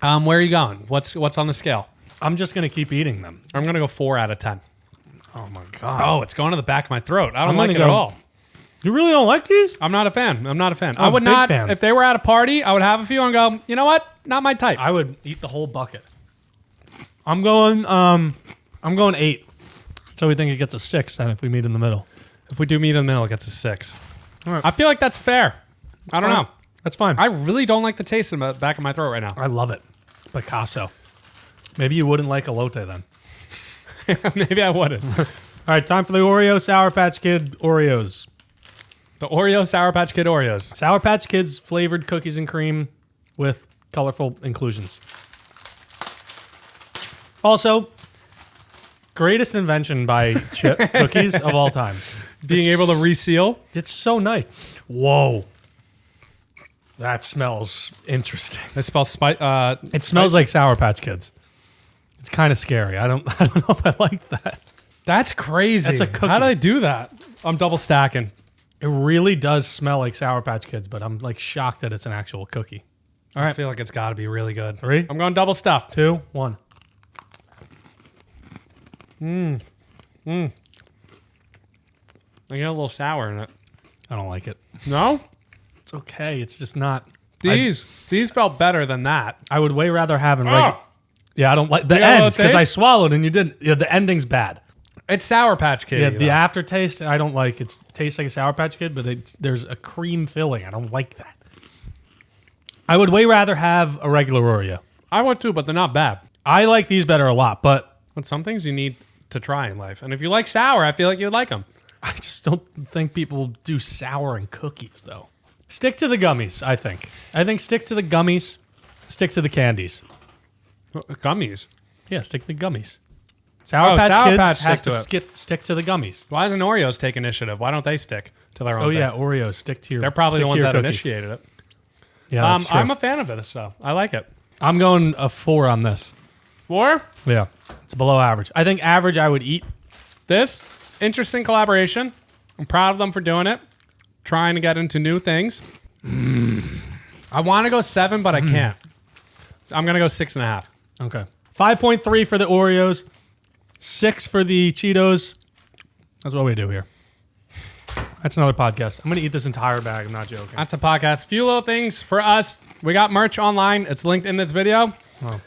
Speaker 2: Where are you going? What's on the scale?
Speaker 1: I'm just going to keep eating them.
Speaker 2: I'm going to go 4 out of 10.
Speaker 1: Oh, my God.
Speaker 2: Oh, it's going to the back of my throat. I don't
Speaker 1: I'm
Speaker 2: like it
Speaker 1: gonna
Speaker 2: at
Speaker 1: go-
Speaker 2: all.
Speaker 1: You really don't like these?
Speaker 2: I'm not a fan. I
Speaker 1: I'm
Speaker 2: would
Speaker 1: a big
Speaker 2: not,
Speaker 1: fan.
Speaker 2: if they were at a party, I would have a few and go, you know what? Not my type.
Speaker 1: I would eat the whole bucket. I'm going 8. So we think it gets a 6 then if we meet in the middle.
Speaker 2: If we do meet in the middle, it gets a 6.
Speaker 1: All right.
Speaker 2: I feel like that's fair. I don't know.
Speaker 1: That's fine.
Speaker 2: I really don't like the taste in the back of my throat right now.
Speaker 1: I love it. Picasso. Maybe you wouldn't like elote then.
Speaker 2: Maybe I wouldn't.
Speaker 1: All right, time for the Oreo Sour Patch Kid Oreos.
Speaker 2: The Oreo Sour Patch Kid Oreos.
Speaker 1: Sour Patch Kids flavored cookies and cream with colorful inclusions. Also, greatest invention by chip cookies of all time.
Speaker 2: Being able to reseal.
Speaker 1: It's so nice. Whoa. That smells interesting.
Speaker 2: It smells
Speaker 1: It smells like Sour Patch Kids. It's kind of scary. I don't know if I like that.
Speaker 2: That's crazy.
Speaker 1: That's a cookie.
Speaker 2: How did I do that? I'm double stacking.
Speaker 1: It really does smell like Sour Patch Kids, but I'm like shocked that it's an actual cookie. All
Speaker 2: I
Speaker 1: right,
Speaker 2: feel like it's got to be really good.
Speaker 1: 3,
Speaker 2: I'm going double stuffed.
Speaker 1: 2, 1.
Speaker 2: I get a little sour in it.
Speaker 1: I don't like it.
Speaker 2: No?
Speaker 1: It's okay. It's just not.
Speaker 2: These felt better than that.
Speaker 1: I would way rather have in
Speaker 2: Oh.
Speaker 1: regular. Yeah, I don't like the
Speaker 2: You got a little
Speaker 1: ends because I
Speaker 2: taste?
Speaker 1: swallowed and you didn't. Yeah, the ending's bad.
Speaker 2: It's Sour Patch Kid.
Speaker 1: Yeah, the aftertaste I don't like. It tastes like a Sour Patch Kid, but there's a cream filling. I don't like that. I would way rather have a regular Oreo.
Speaker 2: I would too, but they're not bad.
Speaker 1: I like these better a lot, but
Speaker 2: But some things you need to try in life. And if you like sour, I feel like you'd like them.
Speaker 1: I just don't think people do sour in cookies, though. Stick to the gummies, I think. Stick to the gummies. Stick to the candies.
Speaker 2: Gummies.
Speaker 1: Yeah, stick to the gummies. Sour Patch
Speaker 2: Sour
Speaker 1: Kids
Speaker 2: Patch
Speaker 1: has
Speaker 2: stick
Speaker 1: to stick to the gummies.
Speaker 2: Why doesn't Oreos take initiative? Why don't they stick to their own
Speaker 1: Oh,
Speaker 2: thing?
Speaker 1: yeah, Oreos. Stick to your
Speaker 2: They're probably
Speaker 1: stick
Speaker 2: the
Speaker 1: to
Speaker 2: ones
Speaker 1: your
Speaker 2: that
Speaker 1: cookie.
Speaker 2: initiated it.
Speaker 1: Yeah, that's true.
Speaker 2: I'm a fan of this stuff. I like it.
Speaker 1: I'm going a 4 on this.
Speaker 2: 4?
Speaker 1: Yeah, it's below average. I think average I would eat.
Speaker 2: This, interesting collaboration. I'm proud of them for doing it. Trying to get into new things. I want to go 7, but I can't. So I'm going to go 6.5.
Speaker 1: Okay. 5.3 for the Oreos. 6 for the Cheetos. That's what we do here. That's another podcast. I'm going to eat this entire bag. I'm not joking.
Speaker 2: That's a podcast. Few little things for us. We got merch online. It's linked in this video.
Speaker 1: Oh.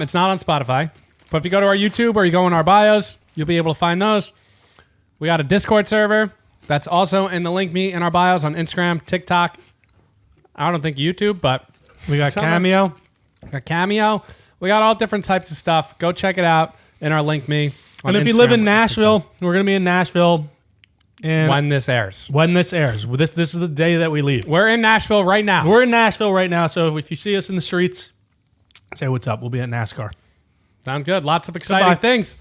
Speaker 2: It's not on Spotify. But if you go to our YouTube or you go in our bios, you'll be able to find those. We got a Discord server. That's also in the link me in our bios on Instagram, TikTok. I don't think YouTube, but
Speaker 1: We got Cameo.
Speaker 2: we got Cameo. We got all different types of stuff. Go check it out in our link me. on
Speaker 1: And if you live
Speaker 2: Instagram
Speaker 1: in
Speaker 2: or
Speaker 1: Nashville, we're going to be in Nashville. And
Speaker 2: TikTok. When this airs.
Speaker 1: when this airs. This is the day that we leave.
Speaker 2: We're in Nashville right now.
Speaker 1: We're in Nashville right now, so if you see us in the streets, say what's up. We'll be at NASCAR.
Speaker 2: Sounds good. Lots of exciting
Speaker 1: Goodbye.
Speaker 2: things.